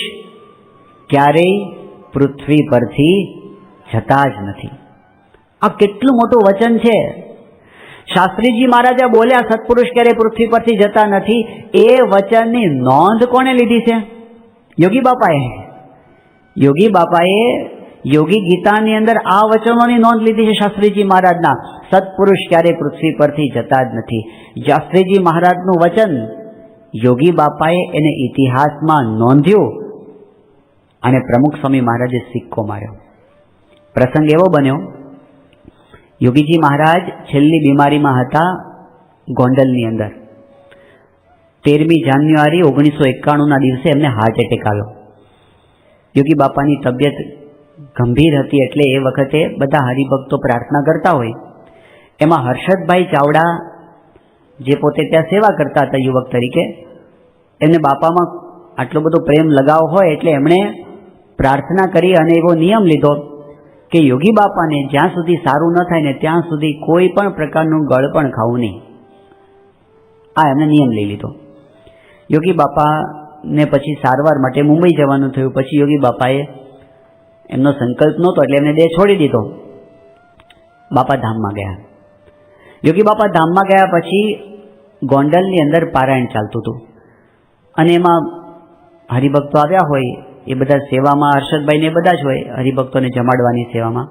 ક્યારેય પૃથ્વી પરથી જતા જ નથી. આ કેટલું મોટું વચન છે. શાસ્ત્રીજી મહારાજે બોલ્યા સત્પુરુષ ક્યારેય પૃથ્વી પરથી જતા નથી. એ વચનની નોંધ કોણે લીધી છે? યોગી બાપાએ. યોગી બાપાએ યોગી ગીતાની અંદર આ વચનોની નોંધ લીધી છે શાસ્ત્રીજી મહારાજના. સત્પુરુષ ક્યારેય પૃથ્વી પરથી જતા જ નથી. શાસ્ત્રીજી મહારાજનું વચન યોગી બાપાએ એને ઇતિહાસમાં નોંધ્યું અને પ્રમુખ સ્વામી મહારાજે સિક્કો માર્યો. પ્રસંગ એવો બન્યો, યોગીજી મહારાજ છેલ્લી બીમારીમાં હતા ગોંડલની અંદર. 13મી જાન્યુઆરી 1991ના દિવસે એમને હાર્ટ એટેક આવ્યો. યોગી બાપાની તબિયત ગંભીર હતી એટલે એ વખતે બધા હરિભક્તો પ્રાર્થના કરતા હોય. એમાં હર્ષદભાઈ ચાવડા જે પોતે ત્યાં સેવા કરતા હતા યુવક તરીકે, એમને બાપામાં આટલો બધો પ્રેમ લગાવ હોય એટલે એમણે પ્રાર્થના કરી અને એવો નિયમ લીધો કે યોગી બાપાને જ્યાં સુધી સારું ન થાય ને ત્યાં સુધી કોઈ પણ પ્રકારનું ગળ પણ ખાવું નહીં. આ એમને નિયમ લઈ લીધો. યોગી બાપાને પછી સારવાર માટે મુંબઈ જવાનું થયું. પછી યોગી બાપાએ એમનો સંકલ્પ નહોતો એટલે એમને દેહ છોડી દીધો. બાપા ધામમાં ગયા. યોગી બાપા ધામમાં ગયા પછી ગોંડલની અંદર પારાયણ ચાલતું હતું અને એમાં હરિભક્તો આવ્યા હોય એ બધા સેવામાં, હર્ષદભાઈને એ બધા જ હોય હરિભક્તોને જમાડવાની સેવામાં.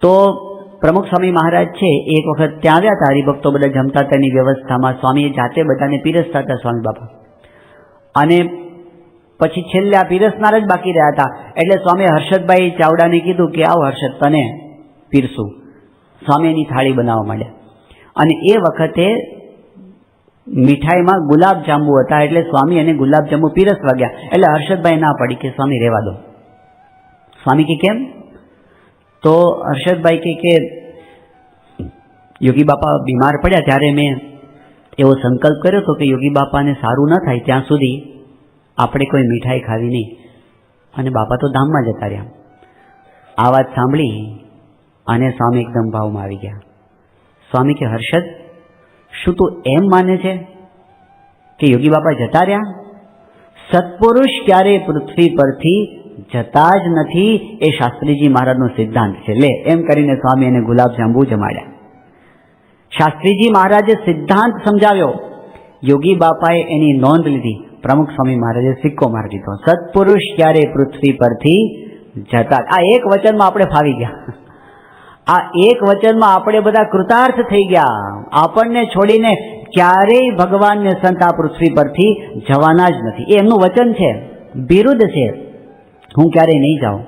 તો પ્રમુખ સ્વામી મહારાજ છે એક વખત ત્યાં આવ્યા હતા, હરિભક્તો બધા જમતા તેની વ્યવસ્થામાં. સ્વામીએ જાતે બધાને પીરસતા હતા સ્વામી બાપા. અને પછી છેલ્લે આ પીરસનાર જ બાકી રહ્યા હતા. એટલે સ્વામીએ હર્ષદભાઈ ચાવડાને કીધું કે આવ હર્ષદ, તને પીરસું. સ્વામીની થાળી બનાવવા માંડ્યા. અને એ વખતે મીઠાઈમાં ગુલાબજાંબુ હતા, એટલે સ્વામી એને ગુલાબજાંબુ પીરસવા ગયા. એટલે હર્ષદભાઈ ના પડી કે સ્વામી રહેવા દો. સ્વામી કે કેમ? તો હર્ષદભાઈ કે યોગી બાપા બીમાર પડ્યા ત્યારે મેં એવો સંકલ્પ કર્યો હતો કે યોગી બાપાને સારું ન થાય ત્યાં સુધી આપણે કોઈ મીઠાઈ ખાવી નહીં. અને બાપા તો ધામમાં જતા રહ્યા. આ વાત સાંભળી અને સ્વામી એકદમ ભાવમાં આવી ગયા. સ્વામી કે હર્ષદ, શું તું એમ માને છે કે યોગી બાપા જતા રહ્યા? સત્પુરુષ ક્યારેય પૃથ્વી પરથી જતા જ નથી, એ શાસ્ત્રીજી મહારાજનો સિદ્ધાંત છે. લે, એમ કરીને સ્વામી એને ગુલાબજાંબુ જમાડ્યા. શાસ્ત્રીજી મહારાજે સિદ્ધાંત સમજાવ્યો, યોગી બાપાએ એની નોંધ લીધી. પ્રમુખ સ્વામી મહારાજે સિક્કો મારી દીધો. સત્પુરુષ ક્યારેય પૃથ્વી પરથી જતા. આ એક વચનમાં આપણે ફાવી ગયા. આ એક વચનમાં આપણે બધા કૃતાર્થ થઈ ગયા. આપણને છોડીને ક્યારેય ભગવાનને સંત આ પૃથ્વી પરથી જવાના જ નથી. એ એમનું વચન છે, બિરુદ છે. હું ક્યારેય નહીં જાઉં.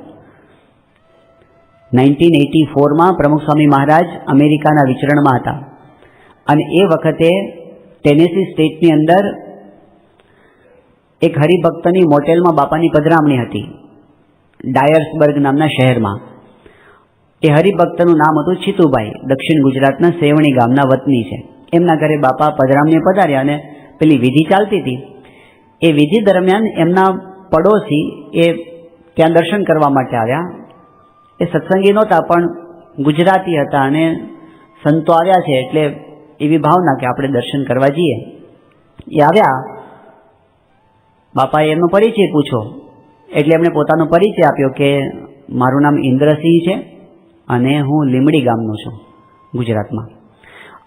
1984માં પ્રમુખ સ્વામી મહારાજ અમેરિકાના વિચરણમાં હતા. અને એ વખતે ટેનેસી સ્ટેટની અંદર એક હરિભક્તની મોટેલમાં બાપાની પધરામણી હતી, ડાયર્સબર્ગ નામના શહેરમાં. એ હરિભક્તનું નામ હતું ચિતુભાઈ. દક્ષિણ ગુજરાતના સેવણી ગામના વતની છે. એમના ઘરે બાપા પધરામણી પધાર્યા અને પેલી વિધિ ચાલતી હતી. એ વિધિ દરમિયાન એમના પડોશી એ ત્યાં દર્શન કરવા માટે આવ્યા. એ સત્સંગી નહોતા પણ ગુજરાતી હતા અને સંતો આવ્યા છે એટલે એવી ભાવના કે આપણે દર્શન કરવા જઈએ. એ આવ્યા, બાપાએ એમનો પરિચય પૂછો એટલે એમણે પોતાનો પરિચય આપ્યો કે મારું નામ ઇન્દ્રસિંહ છે અને હું લીમડી ગામનો છું ગુજરાતમાં.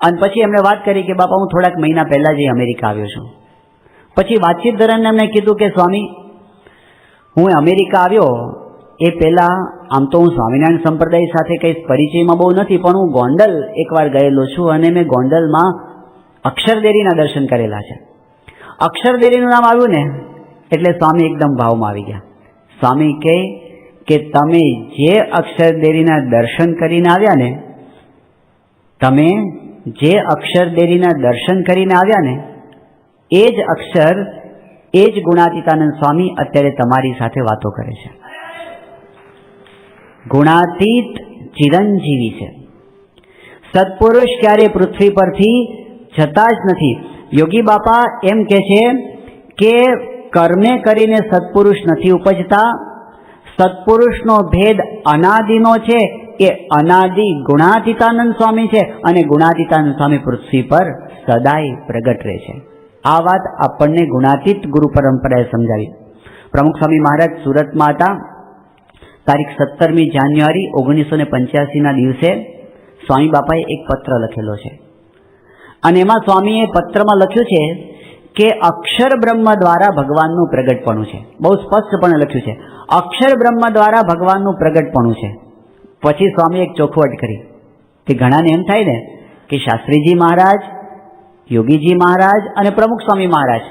અને પછી એમણે વાત કરી કે બાપા હું થોડાક મહિના પહેલાં જ અમેરિકા આવ્યો છું. પછી વાતચીત દરમિયાન એમણે કીધું કે સ્વામી, હું અમેરિકા આવ્યો એ પહેલાં આમ તો હું સ્વામિનારાયણ સંપ્રદાય સાથે કંઈ પરિચયમાં બહુ નથી, પણ હું ગોંડલ એકવાર ગયેલો છું અને મેં ગોંડલમાં અક્ષરદેરીના દર્શન કરેલા છે. અક્ષરદેરીનું નામ આવ્યું ને એટલે સ્વામી એકદમ ભાવમાં આવી ગયા. સ્વામી કહે કે તમે જે અક્ષરદેરીના દર્શન કરીને આવ્યા ને, તમે જે અક્ષરદેરીના દર્શન કરીને આવ્યા ને, એ જ અક્ષર, એ જ ગુણાતીતાનંદ સ્વામી અત્યારે તમારી સાથે વાતો કરે છે. ગુણાતીત ચિરંજીવી છે. સત્પુરુષ ક્યારે પૃથ્વી પરથી જતા જ નથી. યોગી બાપા એમ કહે છે કે કર્મે કરીને સત્પુરુષ નથી ઉપજતા. સત્પુરુષનો ભેદ અનાદિનો છે, એ અનાદિ ગુણાતીતાનંદ સ્વામી છે અને ગુણાતીતાનંદ સ્વામી પૃથ્વી પર સદાય પ્રગટ રહે છે. આ વાત આપણને ગુણાતીત ગુરુ પરંપરાએ સમજાવી. પ્રમુખ સ્વામી મહારાજ સુરતમાં હતા. તારીખ 17મી જાન્યુઆરી 1985ના દિવસે સ્વામી બાપાએ એક પત્ર લખેલો છે અને એમાં સ્વામીએ પત્રમાં લખ્યું છે કે અક્ષર બ્રહ્મ દ્વારા ભગવાનનું પ્રગટપણું છે. બહુ સ્પષ્ટપણે લખ્યું છે, અક્ષર બ્રહ્મ દ્વારા ભગવાનનું પ્રગટપણું છે. પછી સ્વામીએ એક ચોખવટ કરી કે ઘણાને એમ થાય ને કે શાસ્ત્રીજી મહારાજ, યોગીજી મહારાજ અને પ્રમુખ સ્વામી મહારાજ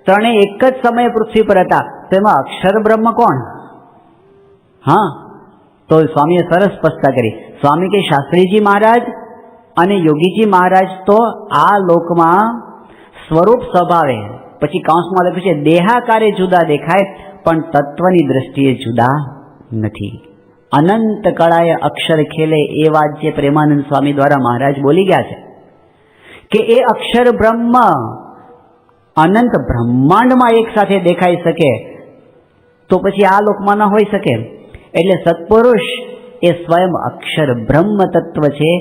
ત્રણેય એક જ સમયે પૃથ્વી પર હતા, તો એમાં અક્ષર બ્રહ્મ કોણ? હા, તો સ્વામીએ સરસ સ્પષ્ટતા કરી. સ્વામી કે શાસ્ત્રીજી મહારાજ અને યોગીજી મહારાજ તો આ લોકમાં સ્વરૂપ સ્વભાવે, પછી કાંસમાં લખ્યું છે દેહાકારે જુદા દેખાય પણ તત્વની દ્રષ્ટિએ જુદા નથી. અનંત કળાએ અક્ષર ખેલે, એ વાત જે પ્રેમાનંદ સ્વામી દ્વારા મહારાજ બોલી ગયા છે કે એ અક્ષર બ્રહ્મ અનંત બ્રહ્માંડમાં એક સાથે દેખાઈ શકે, તો પછી આ લોકમાં ન હોઈ શકે. એટલે સત્પુરુષ એ સ્વયં અક્ષર બ્રહ્મ તત્વ છે.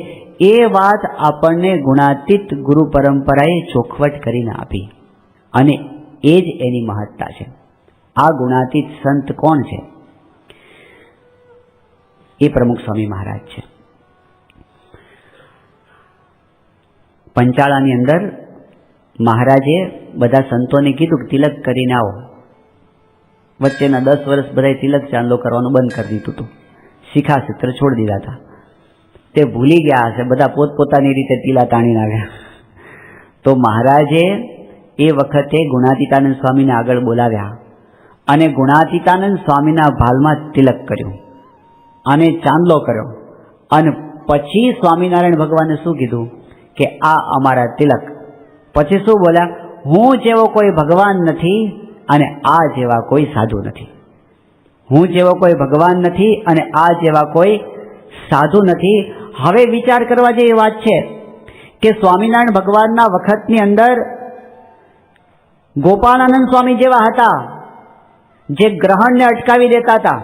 એ વાત આપણને ગુણાતીત ગુરુ પરંપરાએ ચોખવટ કરીને આપી અને એ જ એની મહત્તા છે. આ ગુણાતીત સંત કોણ છે? એ પ્રમુખ સ્વામી મહારાજ છે. પંચાળાની અંદર મહારાજે બધા સંતોને કીધું કે તિલક કરીને આવો. વચ્ચેના 10 વર્ષ બધા તિલક ચાંદલો કરવાનું બંધ કરી દીધું હતું, શિખા સૂત્ર છોડી દીધા હતા. તે ભૂલી ગયા હશે, બધા પોતપોતાની રીતે તિલા તાણી નાખ્યા. તો મહારાજે એ વખતે ગુણાતીતાનંદ સ્વામીને આગળ બોલાવ્યા અને ગુણાતીતાનંદ સ્વામીના ભાલમાં તિલક કર્યું અને ચાંદલો કર્યો. અને પછી સ્વામિનારાયણ ભગવાને શું કીધું કે આ અમારા તિલક. પછી શું બોલ્યા? હું જેવો કોઈ ભગવાન નથી અને આ જેવા કોઈ સાધુ નથી. હું જેવો કોઈ ભગવાન નથી અને આ જેવા કોઈ સાધુ નથી. હવે વિચાર કરવા જેવી વાત છે કે સ્વામિનારાયણ ભગવાનના વખતની અંદર ગોપાળાનંદ સ્વામી જેવા હતા, જે ગ્રહણને અટકાવી દેતા હતા,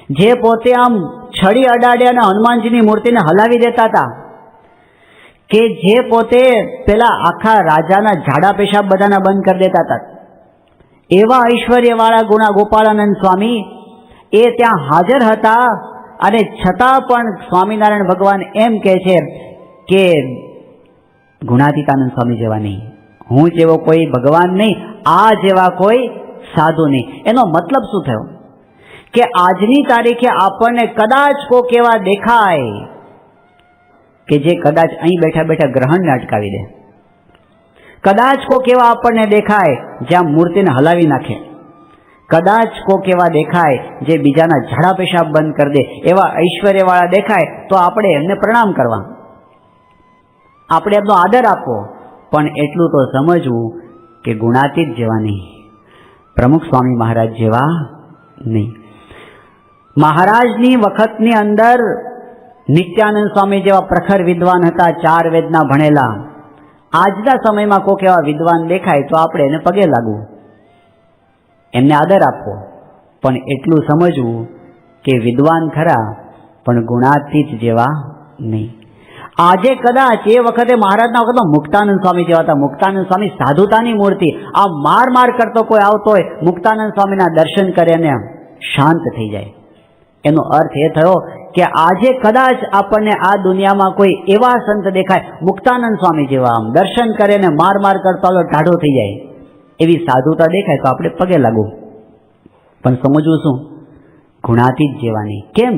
જે પોતે આમ છડી અડાડે અને હનુમાનજીની મૂર્તિને હલાવી દેતા હતા, કે જે પોતે પેલા આખા રાજાના ઝાડા પેશાબ બધાના બંધ કરી દેતા હતા, એવા ઐશ્વર્યવાળા ગુણા ગોપાળાનંદ સ્વામી એ ત્યાં હાજર હતા. અને છતાં પણ સ્વામિનારાયણ ભગવાન એમ કહે છે કે ગુણાતીતાનંદ સ્વામી જેવા નહીં, હું જેવો કોઈ ભગવાન નહીં, આ જેવા કોઈ સાધુ નહીં. એનો મતલબ શું થયો કે આજની તારીખે આપણને કદાચ કોક એવા દેખાય કે જે કદાચ અહીં બેઠા બેઠા ગ્રહણને અટકાવી દે, કદાચ કોક એવા આપણને દેખાય જ્યાં મૂર્તિને હલાવી નાખે, કદાચ કોક એવા દેખાય જે બીજાના ઝાડા પેશાબ બંધ કરી દે, એવા ઐશ્વર્યવાળા દેખાય તો આપણે એમને પ્રણામ કરવા, આપણે એમનો આદર આપવો. પણ એટલું તો સમજવું કે ગુણાતીત જેવા નહીં, પ્રમુખ સ્વામી મહારાજ જેવા નહીં. મહારાજની વખતની અંદર નિત્યાનંદ સ્વામી જેવા પ્રખર વિદ્વાન હતા, 4 વેદના ભણેલા. આજના સમયમાં કોક એવા વિદ્વાન દેખાય તો આપણે એને પગે લાગવું, એમને આદર આપવો. પણ એટલું સમજવું કે વિદ્વાન ખરા પણ ગુણાતીત જેવા નહીં. આજે કદાચ એ વખતે મહારાજના વખતમાં મુક્તાનંદ સ્વામી જેવા હતા. મુક્તાનંદ સ્વામી સાધુતાની મૂર્તિ. આ માર માર કરતો કોઈ આવતો હોય, મુક્તાનંદ સ્વામીના દર્શન કરે અને શાંત થઈ જાય. એનો અર્થ એ થયો કે આજે કદાચ આપણને આ દુનિયામાં કોઈ એવા સંત દેખાય મુક્તાનંદ સ્વામી જેવા, આમ દર્શન કરે ને માર માર કરતો ટાઢો થઈ જાય, એવી સાધુતા દેખાય તો આપણે પગે લાગવું. પણ સમજવું શું? ગુણાતીત જેવા નહીં. કેમ?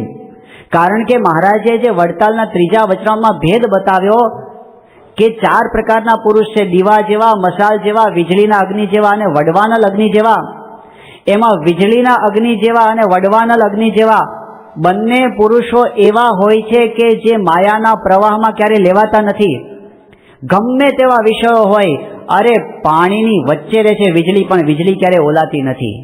કારણ કે મહારાજે જે વડતાલના 3જા વચનામાં ભેદ બતાવ્યો કે 4 પ્રકારના પુરુષ છે, દીવા જેવા, મશાલ જેવા, વીજળીના અગ્નિ જેવા અને વડવાનલ અગ્નિ જેવા. એમાં વીજળીના અગ્નિ જેવા અને વડવાનલ અગ્નિ જેવા બંને પુરુષો એવા હોય છે કે જે માયાના પ્રવાહમાં ક્યારે લેવાતા નથી. ગમે તેવા વિષયો હોય, અરે પાણીની વચ્ચે રહે છે વીજળી, પણ વીજળી ક્યારે ઓલાતી નથી.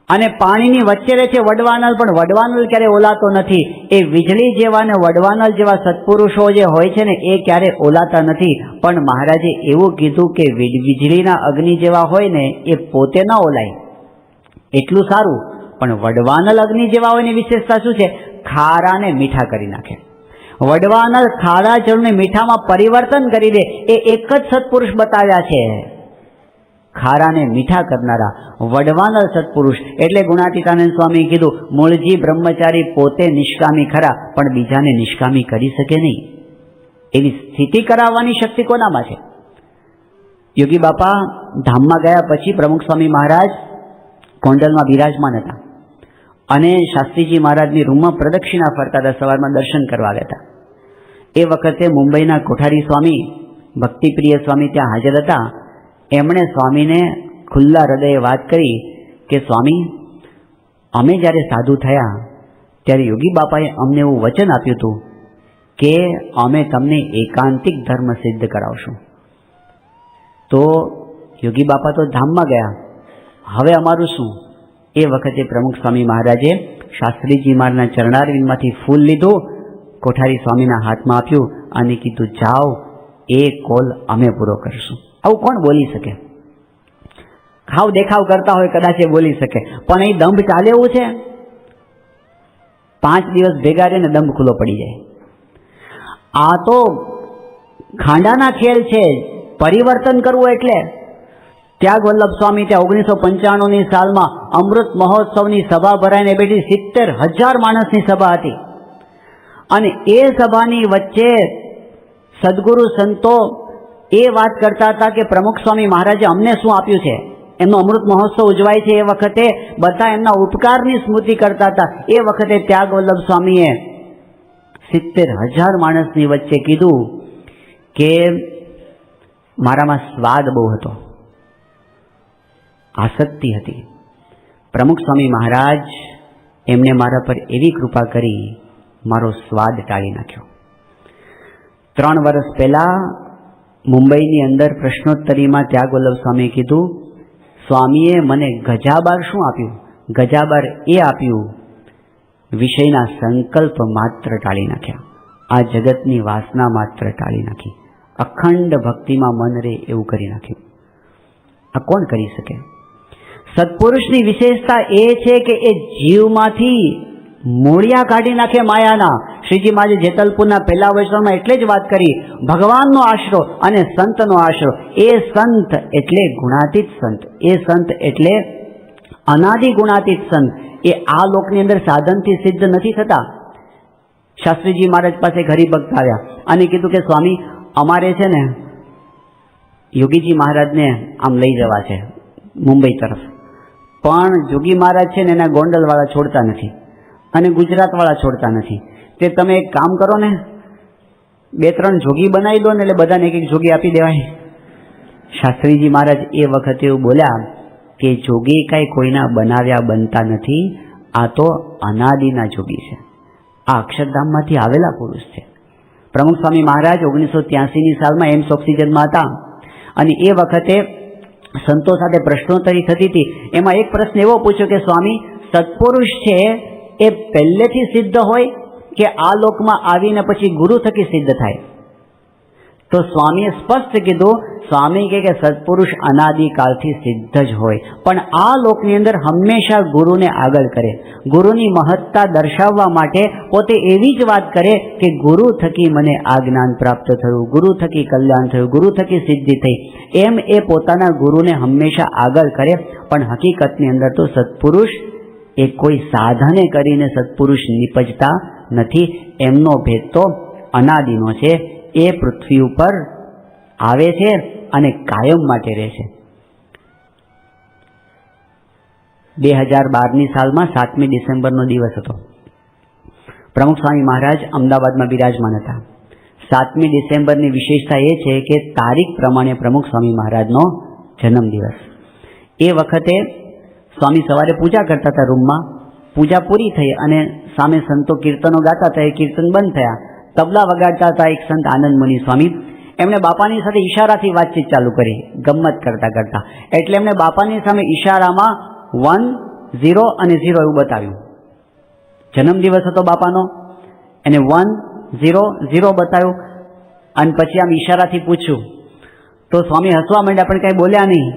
અને પાણીની વચ્ચે રહે છે વડવાનલ, પણ વડવાનલ ક્યારે ઓલાતો નથી. એ વીજળી જેવા ને વડવાનલ જેવા સત્પુરુષો જે હોય છે ને એ ક્યારે ઓલાતા નથી. પણ મહારાજે એવું કીધું કે વીજળીના અગ્નિ જેવા હોય ને એ પોતે ન ઓલાય, એટલું સારું. પણ વડવાનલ અગ્નિ જેવા હોય ની વિશેષતા શું છે? ખારાને મીઠા કરી નાખે. વડવાનલ ખારા જળને મીઠામાં પરિવર્તન કરી દે, એ એક જ સત્પુરુષ બતાવ્યા છે, ખારાને મીઠા કરનારા વડવાનલ સત્પુરુષ. એટલે ગુણાતીતાનંદ સ્વામી કીધું, મૂળજી બ્રહ્મચારી પોતે નિષ્કામી ખરા પણ બીજાને નિષ્કામી કરી શકે નહીં. એવી સ્થિતિ કરાવવાની શક્તિ કોનામાં છે? યોગી બાપા ધામમાં ગયા પછી પ્રમુખ સ્વામી મહારાજ કોંડલમાં બિરાજમાન હતા અને શાસ્ત્રીજી મહારાજની રૂમમાં પ્રદક્ષિણા ફરતા હતા, સવારમાં દર્શન કરવા આવ્યા હતા. એ વખતે મુંબઈના કોઠારી સ્વામી ભક્તિપ્રિય સ્વામી ત્યાં હાજર હતા. એમણે સ્વામીને ખુલ્લા હૃદયે વાત કરી કે સ્વામી, અમે જ્યારે સાધુ થયા ત્યારે યોગી બાપાએ અમને એવું વચન આપ્યું હતું કે અમે તમને એકાંતિક ધર્મ સિદ્ધ કરાવશું. તો યોગી બાપા તો ધામમાં ગયા, હવે અમારું શું? એ વખતે પ્રમુખ સ્વામી મહારાજે શાસ્ત્રીજી મહારાજના ચરણારવિંદમાંથી ફૂલ લીધું, કોઠારી સ્વામીના હાથમાં આપ્યું અને કીધું, જાઓ, એ કોલ અમે પૂરો કરીશું. આવું કોણ બોલી શકે? ખાવ દેખાવ કરતા હોય કદાચ એ બોલી શકે, પણ અહીં દંભ ચાલે એવું છે? 5 દિવસ ભેગા રહીને દંભ ખુલ્લો પડી જાય. આ તો ખાંડાના ખેલ છે. પરિવર્તન કરવું એટલે ત્યાગ વલ્લભ સ્વામી ત્યાં 1995ની સાલમાં અમૃત મહોત્સવની સભા ભરાઈને બેઠી, 70,000 માણસની સભા હતી. અને એ સભાની વચ્ચે સદગુરુ સંતો એ વાત કરતા હતા કે પ્રમુખ સ્વામી મહારાજે અમને શું આપ્યું છે? એમનો અમૃત મહોત્સવ ઉજવાય છે એ વખતે બધા એમના ઉપકારની સ્મૃતિ કરતા હતા. એ વખતે ત્યાગ વલ્લભ સ્વામીએ 70,000 માણસની વચ્ચે કીધું કે મારામાં સ્વાદ બહુ હતો, આસક્તિ હતી. પ્રમુખ સ્વામી મહારાજ એમને મારા પર એવી કૃપા કરી, મારો સ્વાદ ટાળી નાખ્યો. 3 વર્ષ પહેલા મુંબઈની અંદર પ્રશ્નોત્તરીમાં ત્યાગ વલ્લભ સ્વામીએ કીધું, સ્વામીએ મને ગજાબાર શું આપ્યું? ગજાબાર એ આપ્યું, વિષયના સંકલ્પ માત્ર ટાળી નાખ્યા, આ જગતની વાસના માત્ર ટાળી નાખી, અખંડ ભક્તિમાં મન રહે એવું કરી નાખ્યું. આ કોણ કરી શકે? સત્પુરુષની વિશેષતા એ છે કે એ જીવમાંથી મૂળિયા કાઢી નાખે માયાના. શ્રીજી મહારાજે જેતલપુરના પહેલા વચનમાં એટલે જ વાત કરી, ભગવાનનો આશરો અને સંતનો આશરો. એ સંત એટલે ગુણાતીત સંત, એ સંત એટલે અનાદિ ગુણાતીત સંત. એ આ લોકની અંદર સાધનથી સિદ્ધ નથી થતા. શાસ્ત્રીજી મહારાજ પાસે હરિભક્ત આવ્યા અને કીધું કે સ્વામી, અમારે છે ને યોગીજી મહારાજને આમ લઈ જવા છે મુંબઈ તરફ, પણ જોગી મહારાજ છે ને એના ગોંડલવાળા છોડતા નથી અને ગુજરાતવાળા છોડતા નથી. તે તમે એક કામ કરો ને, 2-3 જોગી બનાવી દો ને, એટલે બધાને એક જોગી આપી દેવાય. શાસ્ત્રીજી મહારાજ એ વખતે એવું બોલ્યા કે જોગી કાંઈ કોઈના બનાવ્યા બનતા નથી, આ તો અનાદિના જોગી છે, આ અક્ષરધામમાંથી આવેલા પુરુષ છે. પ્રમુખ સ્વામી મહારાજ 1983ની સાલમાં એમ્સ ઓક્સિજનમાં હતા અને એ વખતે સંતો સાથે પ્રશ્નોત્તરી થતી હતી. એમાં એક પ્રશ્ન એવો પૂછ્યો કે સ્વામી, સત્પુરુષ છે એ પહેલેથી સિદ્ધ હોય કે આ લોકમાં આવીને પછી ગુરુ થકી સિદ્ધ થાય? તો સ્વામીએ સ્પષ્ટ કીધું, સ્વામી કહે કે સત્પુરુષ અનાદિકાળથી સિદ્ધ જ હોય, પણ આ લોકની અંદર હંમેશા ગુરુને આગળ કરે, ગુરુની મહત્તા દર્શાવવા માટે પોતે એવી જ વાત કરે કે ગુરુ થકી મને આ જ્ઞાન પ્રાપ્ત થયું, ગુરુ થકી કલ્યાણ થયું, ગુરુ થકી સિદ્ધિ થઈ. એમ એ પોતાના ગુરુને હંમેશા આગળ કરે. પણ હકીકતની અંદર તો સત્પુરુષ એ કોઈ સાધને કરીને સત્પુરુષ નિપજતા નથી. એમનો ભેદ તો અનાદિનો છે. એ પૃથ્વી ઉપર આવે છે અને કાયમ માટે રહે છે. 2012ની સાલમાં 7મી ડિસેમ્બરનો દિવસ હતો. પ્રમુખ સ્વામી મહારાજ અમદાવાદમાં બિરાજમાન હતા. 7મી ડિસેમ્બરની વિશેષતા એ છે કે તારીખ પ્રમાણે પ્રમુખ સ્વામી મહારાજનો જન્મદિવસ. એ વખતે સ્વામી સવારે પૂજા કરતા હતા રૂમમાં. પૂજા પૂરી થઈ અને સામે સંતો કીર્તનો ગાતા હતા. એ કીર્તન બંધ થયા. તબલા વગાડતા હતા એક સંત આનંદ મુનિ સ્વામી. એમણે બાપાની સાથે ઈશારાથી વાતચીત ચાલુ કરી, ગમ્મત કરતા કરતા. એટલે એમણે બાપાની સામે ઈશારામાં 1, 0 અને 0 એવું બતાવ્યું. જન્મદિવસ હતો બાપાનો, એને 1, 0, 0 બતાવ્યું અને પછી આમ ઈશારાથી પૂછ્યું તો સ્વામી હસવા માંડ્યા, પણ કાંઈ બોલ્યા નહીં.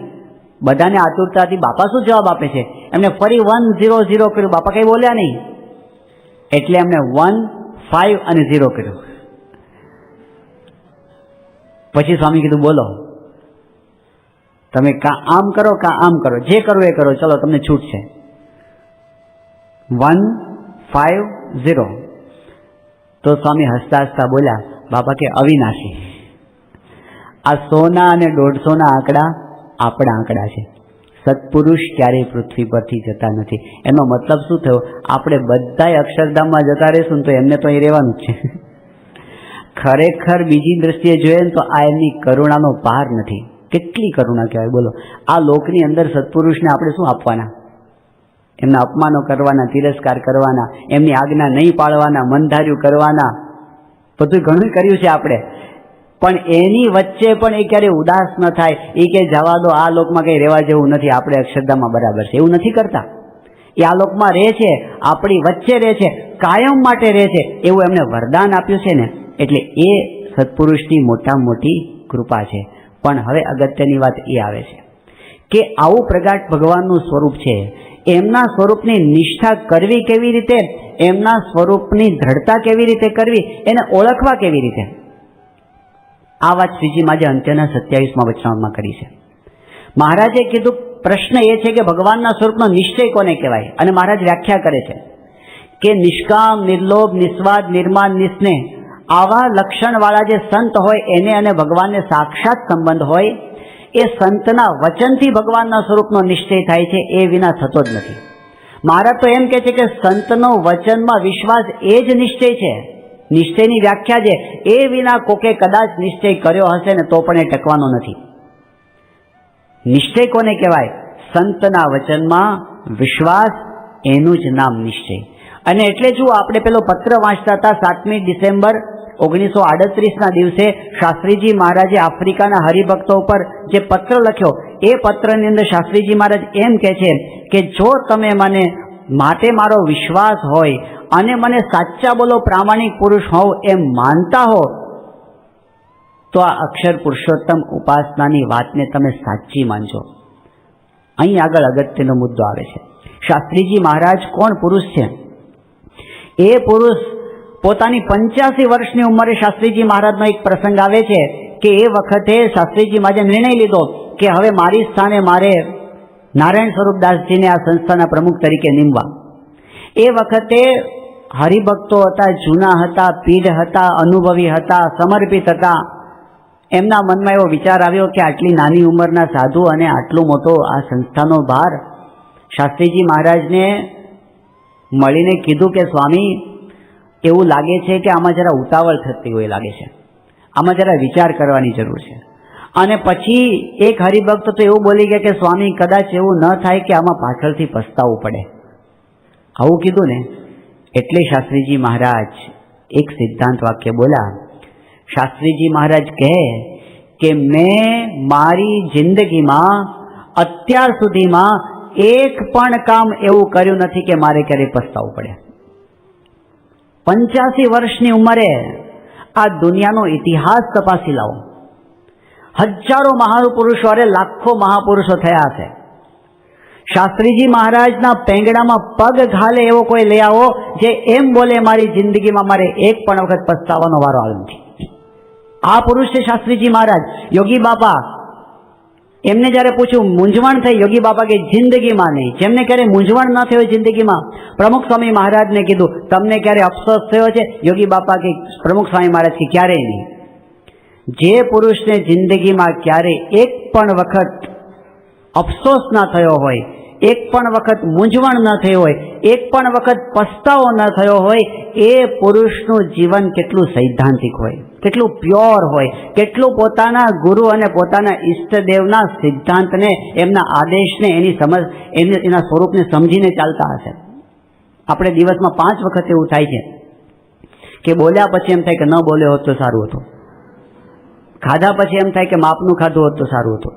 બધાને આતુરતાથી બાપા શું જવાબ આપે છે. એમને ફરી 1, 0, 0 કર્યું, બાપા કંઈ બોલ્યા નહીં. એટલે એમને 1, 5 અને 0 કર્યું. પછી સ્વામી કીધું, બોલો તમે કાં આમ કરો કાં આમ કરો, જે કરવું એ કરો, ચલો તમને છૂટ છે. 1, 5, 0. તો સ્વામી હસતા હસતા બોલ્યા, બાપા કે અવિનાશી, આ 100ના અને 150ના આંકડા આપણા આંકડા છે. સત્પુરુષ ક્યારેય પૃથ્વી પરથી જતા નથી. એનો મતલબ શું થયો? આપણે બધાય અક્ષરધામમાં જતા રહીશું તો એમને તો અહીં રહેવાનું જ છે. ખરેખર બીજી દ્રષ્ટિએ જોઈએ ને તો આ એમની કરુણાનો પાર નથી. કેટલી કરુણા કહેવાય બોલો. આ લોકની અંદર સત્પુરુષને આપણે શું આપવાના? એમના અપમાનો કરવાના, તિરસ્કાર કરવાના, એમની આજ્ઞા નહીં પાળવાના, મનધાર્યું કરવાના, બધું ઘણું કર્યું છે આપણે. પણ એની વચ્ચે પણ એ ક્યારે ઉદાસ ન થાય. એ કે જવા દો, આ લોકમાં કંઈ રહેવા જેવું નથી, આપણે અક્ષરધામમાં બરાબર છે, એવું નથી કરતા. એ આ લોકમાં રહે છે, આપણી વચ્ચે રહે છે, કાયમ માટે રહે છે, એવું એમને વરદાન આપ્યું છે ને. એટલે એ સત્પુરુષની મોટા મોટી કૃપા છે. પણ હવે અગત્યની વાત એ આવે છે કે આવું પ્રગાઢ ભગવાનનું સ્વરૂપ છે, એમના સ્વરૂપની નિષ્ઠા કરવી કેવી રીતે, એમના સ્વરૂપની દ્રઢતા કેવી રીતે કરવી, એને ઓળખવા કેવી રીતે, આ વાત શ્રીજી મહારાજે અંત્યના 27મા વચનામૃતમાં કરી છે. મહારાજે કીધું, પ્રશ્ન એ છે કે ભગવાનના સ્વરૂપનો નિશ્ચય કોને કહેવાય? અને મહારાજ વ્યાખ્યા કરે છે કે નિષ્કામ, નિર્લોભ, નિસ્વાદ, નિર્માન, નિસ્નેહ, આવા લક્ષણવાળા જે સંત હોય એને અને ભગવાનને સાક્ષાત સંબંધ હોય, એ સંતના વચનથી ભગવાનના સ્વરૂપનો નિશ્ચય થાય છે, એ વિના થતો જ નથી. મહારાજ તો એમ કહે છે કે સંતનો વચનમાં વિશ્વાસ એ જ નિશ્ચય છે. નિશ્ચયની વ્યાખ્યા છે એ વિના કોકે કદાચ નિશ્ચય કર્યો હશે ને તો પણ એ ટકવાનો નથી. નિશ્ચય કોને કહેવાય? સંતના વચનમાં વિશ્વાસ, એનું જ નામ નિશ્ચય. અને એટલે જો આપણે પેલો પત્ર વાંચતા હતા 7મી ડિસેમ્બર 1938ના દિવસે શાસ્ત્રીજી મહારાજે આફ્રિકાના હરિભક્તો ઉપર જે પત્ર લખ્યો, એ પત્રની અંદર શાસ્ત્રીજી મહારાજ એમ કહે છે કે જો તમે મને માટે મારો વિશ્વાસ હોય અને મને સાચા બોલો પ્રામાણિક પુરુષ હોવ એમ માનતા હો તો આ અક્ષર પુરુષોત્તમ ઉપાસનાની વાતને તમે સાચી માનજો. અહીં આગળ અગત્યનો મુદ્દો આવે છે. શાસ્ત્રીજી મહારાજ કોણ પુરુષ છે? એ પુરુષ પોતાની 85 વર્ષની ઉંમરે શાસ્ત્રીજી મહારાજનો એક પ્રસંગ આવે છે કે એ વખતે શાસ્ત્રીજી મહારાજે નિર્ણય લીધો કે હવે મારી સ્થાને મારે નારાયણ સ્વરૂપદાસજીને આ સંસ્થાના પ્રમુખ તરીકે નીમવા. એ વખતે હરિભક્તો હતા, જૂના હતા, પીઢ હતા, અનુભવી હતા, સમર્પિત હતા. એમના મનમાં એવો વિચાર આવ્યો કે આટલી નાની ઉંમરના સાધુ અને આટલો મોટો આ સંસ્થાનો ભાર. શાસ્ત્રીજી મહારાજને મળીને કીધું કે સ્વામી, એવું લાગે છે કે આમાં જરા ઉતાવળ થતી હોય લાગે છે, આમાં જરા વિચાર કરવાની જરૂર છે. અને પછી એક હરિભક્ત તો એવું બોલી ગયા કે સ્વામી, કદાચ એવું ન થાય કે આમાં પાછળથી પસ્તાવું પડે. આવું કીધું ને એટલે શાસ્ત્રીજી મહારાજ એક સિદ્ધાંત વાક્ય બોલ્યા. શાસ્ત્રીજી મહારાજ કહે કે મેં મારી જિંદગીમાં અત્યાર સુધીમાં એક પણ કામ એવું કર્યું નથી કે મારે ક્યારેય પસ્તાવું પડે. 85 વર્ષની ઉંમરે આ દુનિયાનો ઇતિહાસ તપાસી લાવો. હજારો મહાપુરુષો, અરે લાખો મહાપુરુષો થયા છે. શાસ્ત્રીજી મહારાજના પેંગડામાં પગ ઘાલે એવો કોઈ લઈ આવો જે એમ બોલે મારી જિંદગીમાં મારે એક પણ વખત પસ્તાવાનો વારો આવ્યો નથી. આ પુરુષ છે શાસ્ત્રીજી મહારાજ. યોગી બાપા, એમને જ્યારે પૂછ્યું, મૂંઝવણ થઈ, યોગી બાપા કે જિંદગીમાં નહીં. જેમને ક્યારે મૂંઝવણ ન થયો જિંદગીમાં, પ્રમુખ સ્વામી મહારાજને કીધું તમને ક્યારે અફસોસ થયો છે? યોગી બાપા કે પ્રમુખ સ્વામી મહારાજ કે ક્યારેય નહીં. જે પુરુષને જિંદગીમાં ક્યારેય એક પણ વખત અફસોસ ના થયો હોય, એક પણ વખત મૂંઝવણ ન થઈ હોય, એક પણ વખત પસ્તાવો ન થયો હોય, એ પુરુષનું જીવન કેટલું સૈદ્ધાંતિક હોય, કેટલું પ્યોર હોય, કેટલું પોતાના ગુરુ અને પોતાના ઈષ્ટદેવના સિદ્ધાંતને, એમના આદેશને, એની સમજ, એના સ્વરૂપને સમજીને ચાલતા હશે. આપણે દિવસમાં 5 વખત એવું થાય છે કે બોલ્યા પછી એમ થાય કે ન બોલ્યો હોત તો સારું હતું, ખાધા પછી એમ થાય કે માપનું ખાધું હોત તો સારું હતું.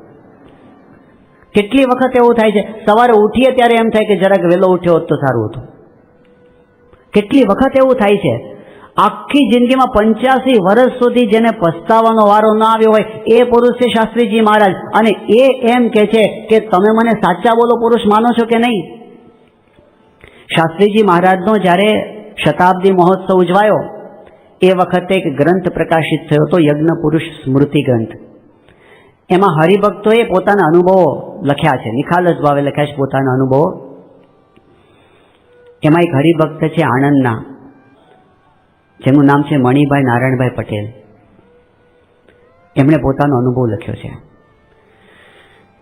કેટલી વખત એવું થાય છે સવારે ઉઠીએ ત્યારે એમ થાય કે જરાક વહેલો ઉઠ્યો હોત તો સારું હતું. કેટલી વખત એવું થાય છે. આખી જિંદગીમાં 85 વર્ષ સુધી જેને પસ્તાવાનો વારો ના આવ્યો હોય એ પુરુષ છે શાસ્ત્રીજી મહારાજ. અને એ એમ કહે છે કે તમે મને સાચા બોલો પુરુષ માનો છો કે નહીં? શાસ્ત્રીજી મહારાજનો જ્યારે શતાબ્દી મહોત્સવ ઉજવાયો એ વખતે એક ગ્રંથ પ્રકાશિત થયો હતો, યજ્ઞ પુરુષ સ્મૃતિ ગ્રંથ. એમાં હરિભક્તોએ પોતાના અનુભવો લખ્યા છે, નિખાલસ ભાવે લખ્યા છે પોતાના અનુભવો. એમાં એક હરિભક્ત છે આણંદના, જેમનું નામ છે મણિભાઈ નારાયણભાઈ પટેલ. એમણે પોતાનો અનુભવ લખ્યો છે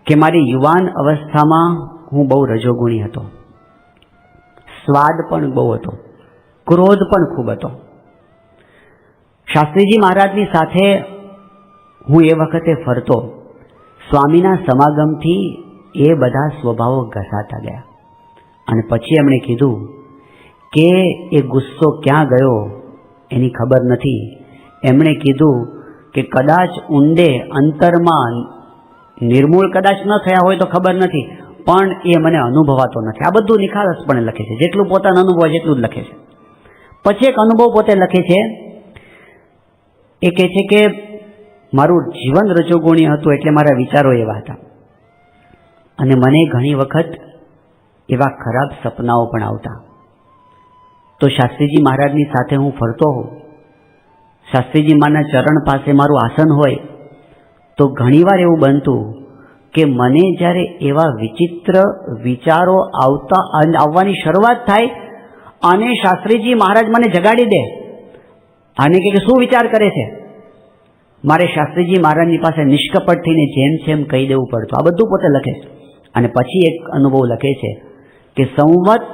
કે મારી યુવાન અવસ્થામાં હું બહુ રજોગુણી હતો, સ્વાદ પણ બહુ હતો, ક્રોધ પણ ખૂબ હતો. શાસ્ત્રીજી મહારાજની સાથે હું એ વખતે ફરતો, સ્વામીના સમાગમથી એ બધા સ્વભાવો ઘસાતા ગયા. અને પછી એમણે કીધું કે એ ગુસ્સો ક્યાં ગયો એની ખબર નથી. એમણે કીધું કે કદાચ ઊંડે અંતરમાં નિર્મૂળ કદાચ ન થયા હોય તો ખબર નથી, પણ એ મને અનુભવાતો નથી. આ બધું નિખાલસપણે લખે છે, જેટલું પોતાનો અનુભવ જેટલું જ લખે છે. પછી એક અનુભવ પોતે લખે છે, એ કહે છે કે મારું જીવન રજોગુણી હતું એટલે મારા વિચારો એવા હતા અને મને ઘણી વખત એવા ખરાબ સપનાઓ પણ આવતા. તો શાસ્ત્રીજી મહારાજની સાથે હું ફરતો હોઉં, શાસ્ત્રીજી માના ચરણ પાસે મારું આસન હોય તો ઘણીવાર એવું બનતું કે મને જ્યારે એવા વિચિત્ર વિચારો આવવાની શરૂઆત થાય અને શાસ્ત્રીજી મહારાજ મને જગાડી દે અને કે શું વિચાર કરે છે, મારે શાસ્ત્રીજી મહારાજની પાસે નિષ્કપટ થઈને જેમ જેમ કહી દેવું પડતું. આ બધું પોતે લખે છે. અને પછી એક અનુભવ લખે છે કે સંવત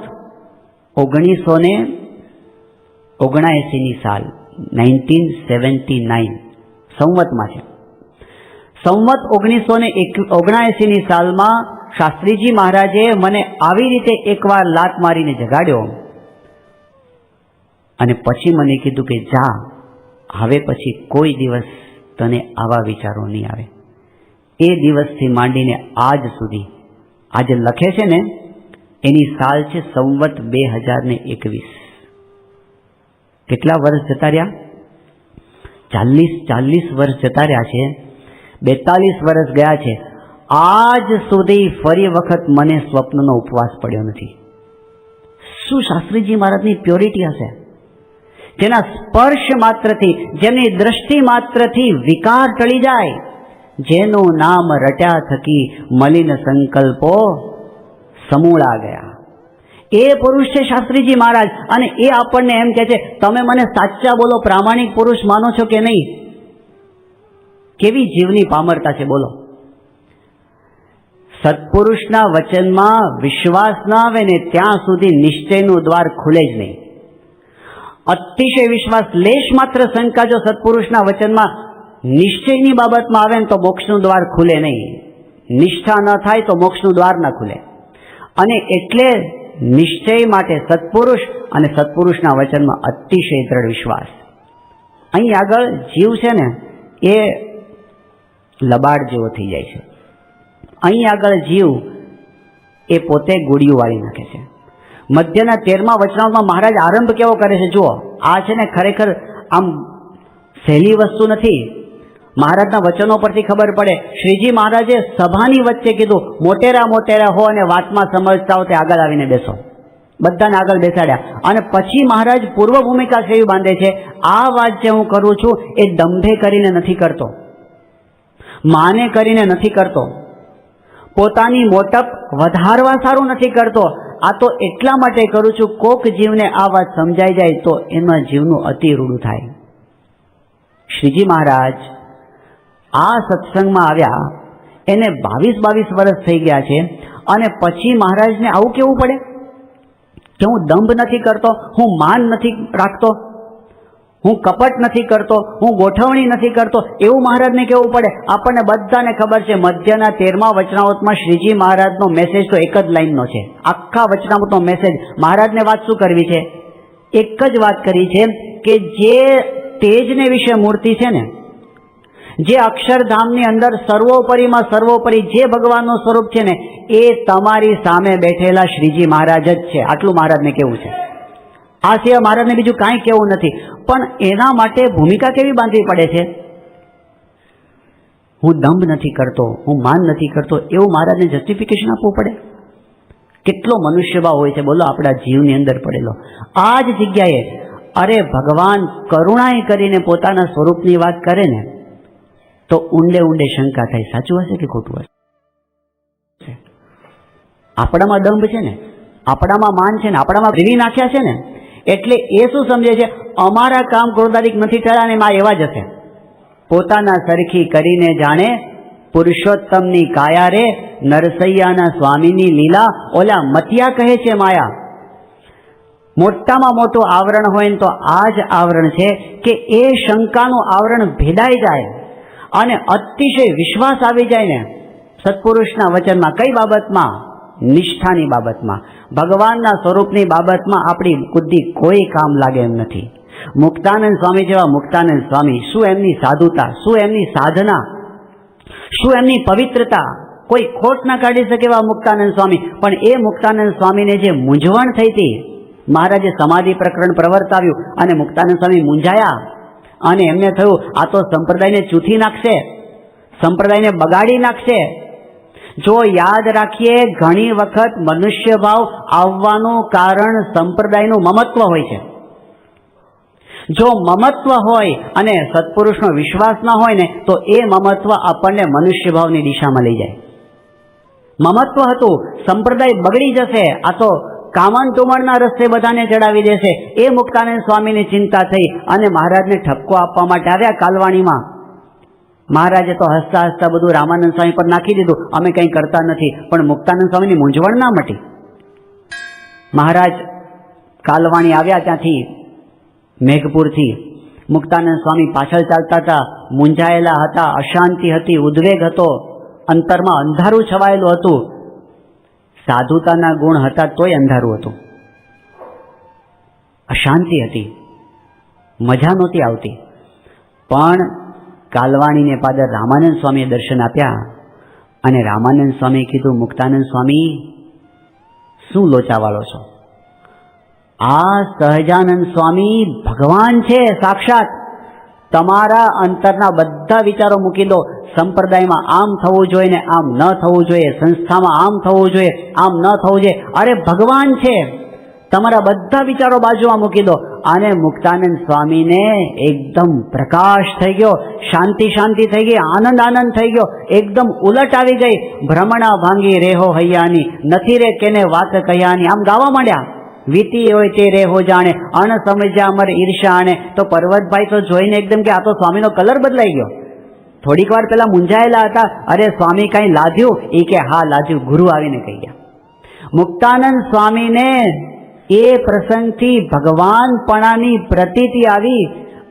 1979 સાલ 1979 સંવતમાં છે. સંવત 1979 સાલમાં શાસ્ત્રીજી મહારાજે મને આવી રીતે એકવાર લાત મારીને જગાડ્યો અને પછી મને કીધું કે જા, હવે પછી કોઈ દિવસ તને આવા વિચારો નહીં આવે. એ દિવસથી માંડીને આજ સુધી, આજે લખે છે ને એની સાલ છે સંવત 2021. કેટલા વર્ષ જતા રહ્યા? 40 વર્ષ જતા રહ્યા છે. 42 વર્ષ ગયા છે. આજ સુધી ફરી વખત મને સ્વપ્નનો ઉપવાસ પડ્યો નથી. શું શાસ્ત્રીજી મહારાજની પ્યોરિટી હશે! જેના સ્પર્શ માત્રથી, જેની દ્રષ્ટિ માત્રથી વિકાર ટળી જાય, જેનું નામ રટ્યા થકી મલિન સંકલ્પો સમૂળા ગયા. એ પુરુષ છે શાસ્ત્રીજી મહારાજ. અને એ આપણને એમ કહે છે, તમે મને સાચા બોલો, પ્રામાણિક પુરુષ માનો છો કે નહીં? કેવી જીવની પામરતા છે બોલો. સત્પુરુષના વચનમાં વિશ્વાસ ના આવે ને ત્યાં સુધી નિશ્ચયનું દ્વાર ખુલે જ નહીં. અતિશય વિશ્વાસ, લેશ માત્ર શંકા જો સત્પુરુષના વચનમાં નિશ્ચયની બાબતમાં આવે ને તો મોક્ષનું દ્વાર ખુલે નહીં. નિષ્ઠા ન થાય તો મોક્ષનું દ્વાર ન ખુલે. અને એટલે નિશ્ચય માટે સત્પુરુષ અને સત્પુરુષના વચનમાં અતિશય દ્રઢ વિશ્વાસ. અહીં આગળ જીવ છે ને એ લબાડ જેવો થઈ જાય છે. અહીં આગળ જીવ એ પોતે ગોળીઓ વાળી નાખે છે. મધ્યના 13મા વચનામાં મહારાજ આરંભ કેવો કરે છે જુઓ. આ છે ને ખરેખર આમ સહેલી વસ્તુ નથી. મહારાજના વચનો પરથી ખબર પડે. શ્રીજી મહારાજે સભાની વચ્ચે કીધું, મોટેરા મોટેરા હો અને વાતમાં સમજતા હો તે આગળ આવીને બેસો. બધાને આગળ બેસાડ્યા. અને પછી મહારાજ પૂર્વ ભૂમિકા સેવી બાંધે છે. આ વાત જે હું કરું છું એ દંભે કરીને નથી કરતો, માને કરીને નથી કરતો, પોતાની મોટપ વધારવા સારું નથી કરતો. આ તો એટલા માટે કરું છું કોક જીવને આ વાત સમજાઈ જાય તો એમાં જીવનું અતિ રૂડું થાય. શ્રીજી મહારાજ આ સત્સંગમાં આવ્યા, એને 22 વર્ષ થઈ ગયા છે. અને પછી મહારાજને આવું કેવું પડે કે હું દંભ નથી કરતો, હું માન નથી રાખતો, હું કપટ નથી કરતો, હું ગોઠવણી નથી કરતો, એવું મહારાજને કહેવું પડે. આપણને બધાને ખબર છે મધ્યના 13મા વચનામૃતમાં શ્રીજી મહારાજનો મેસેજ તો એક જ લાઈનનો છે. આખા વચનામૃતનો મેસેજ મહારાજને વાત શું કરવી છે? એક જ વાત કરી છે કે જે તેજને વિશે મૂર્તિ છે ને, જે અક્ષરધામની અંદર સર્વોપરીમાં સર્વોપરી જે ભગવાનનું સ્વરૂપ છે ને, એ તમારી સામે બેઠેલા શ્રીજી મહારાજ જ છે. આટલું મહારાજને કેવું છે. આ સિવાય મહારાજને બીજું કાંઈ કેવું નથી. પણ એના માટે ભૂમિકા કેવી બાંધવી પડે છે? હું દંભ નથી કરતો, હું માન નથી કરતો, એવું મહારાજને જસ્ટિફિકેશન આપવું પડે. કેટલો મનુષ્યભાવ હોય છે બોલો આપણા જીવની અંદર પડેલો. આ જ જગ્યાએ અરે ભગવાન કરુણાએ કરીને પોતાના સ્વરૂપની વાત કરે ને તો ઊંડે ઊંડે શંકા થાય, સાચું હશે કે ખોટું હશે? આપણામાં દંભ છે ને, આપણામાં માન છે ને, આપણામાં રીવી નાખ્યા છે ને, એટલે એ શું સમજે છે, અમારા કામ ક્રોધાદિક નથી થયા ને એવા જ હશે. પોતાના સરખી કરીને જાણે પુરુષોત્તમની કાયા રે, નરસૈયાના સ્વામીની લીલા, ઓલા મતિયા કહે છે માયા. મોટામાં મોટું આવરણ હોય ને તો આ જ આવરણ છે કે એ શંકાનું આવરણ ભેદાઈ જાય અને અતિશય વિશ્વાસ આવી જાય ને સત્પુરુષના વચનમાં. કઈ બાબતમાં? નિષ્ઠાની બાબતમાં, ભગવાનના સ્વરૂપની બાબતમાં આપણી બુદ્ધિ કોઈ કામ લાગે એમ નથી. મુક્તાનંદ સ્વામી જેવા મુક્તાનંદ સ્વામી, શું એમની સાધુતા, શું એમની સાધના, શું એમની પવિત્રતા, કોઈ ખોટ ના કાઢી શકે એવા મુક્તાનંદ સ્વામી. પણ એ મુક્તાનંદ સ્વામીને જે મૂંઝવણ થઈ હતી, મહારાજે સમાધિ પ્રકરણ પ્રવર્તાવ્યું અને મુક્તાનંદ સ્વામી મૂંઝાયા અને એમને થયું આ તો સંપ્રદાયને ચૂથી નાખશે, સંપ્રદાયને બગાડી નાખશે. જો યાદ રાખીએ, ઘણી વખત મનુષ્ય ભાવ આવવાનું કારણ સંપ્રદાયનું મમત્વ હોય છે. જો મમત્વ હોય અને સત્પુરુષનો વિશ્વાસ ના હોય ને તો એ મમત્વ આપણને મનુષ્ય ભાવની દિશામાં લઈ જાય. મમત્વ હતું, સંપ્રદાય બગડી જશે, આ તો કામન તુમણના રસ્તે બધાને ચડાવી દેશે, એ મુક્તાનંદ સ્વામીની ચિંતા થઈ અને મહારાજને ઠપકો આપવા માટે આવ્યા કાલવાણીમાં. મહારાજે તો હસતા હસતા બધું રામાનંદ સ્વામી પર નાખી દીધું, અમે કંઈ કરતા નથી. પણ મુક્તાનંદ સ્વામીની મૂંઝવણ ના મટી. મહારાજ કાલવાણી આવ્યા ત્યાંથી મેઘપુરથી. મુક્તાનંદ સ્વામી પાછળ ચાલતા હતા, મૂંઝાયેલા હતા, અશાંતિ હતી, ઉદ્વેગ હતો, અંતરમાં અંધારું છવાયેલું હતું. સાધુતાના ગુણ હતા તોય અંધારું હતું, અશાંતિ હતી, મજા નહોતી આવતી. પણ કાલવાણીને પાદર રામાનંદ સ્વામીએ દર્શન આપ્યા અને રામાનંદ સ્વામીએ કીધું, મુક્તાનંદ સ્વામી શું લોચાવાળો છો? આ સહજાનંદ સ્વામી ભગવાન છે સાક્ષાત. તમારા અંતરના બધા વિચારો મૂકી દો. સંપ્રદાયમાં આમ થવું જોઈએ ને આમ ન થવું જોઈએ, સંસ્થામાં આમ થવું જોઈએ, આમ ન થવું જોઈએ. અરે ભગવાન છે, તમારા બધા વિચારો બાજુમાં મૂકી દો. અને મુક્તાનંદ સ્વામીને એકદમ પ્રકાશ થઈ ગયો, શાંતિ શાંતિ થઈ ગઈ, આનંદ આનંદ થઈ ગયો, એકદમ ઉલટ આવી ગઈ. ભ્રમણા ભાંગી રેહો હૈયાની, નથી રે કેને વાત કહ્યાની. આમ ગાવા માંડ્યા, વીતી હોય તે રેહો જાણે, અણ સમજ્યા અમર ઈર્ષા આણે. તો પર્વતભાઈ તો જોઈને એકદમ કે આ તો સ્વામીનો કલર બદલાઈ ગયો. થોડીક વાર પહેલા મૂંઝાયેલા હતા, અરે સ્વામી કઈ લાદ્યું? એ કે હા લાદ્યું. ગુરુ આવીને કહી ગયા. મુક્તાનંદ સ્વામીને એ પ્રસંગથી ભગવાનપણાની પ્રતીતિ આવી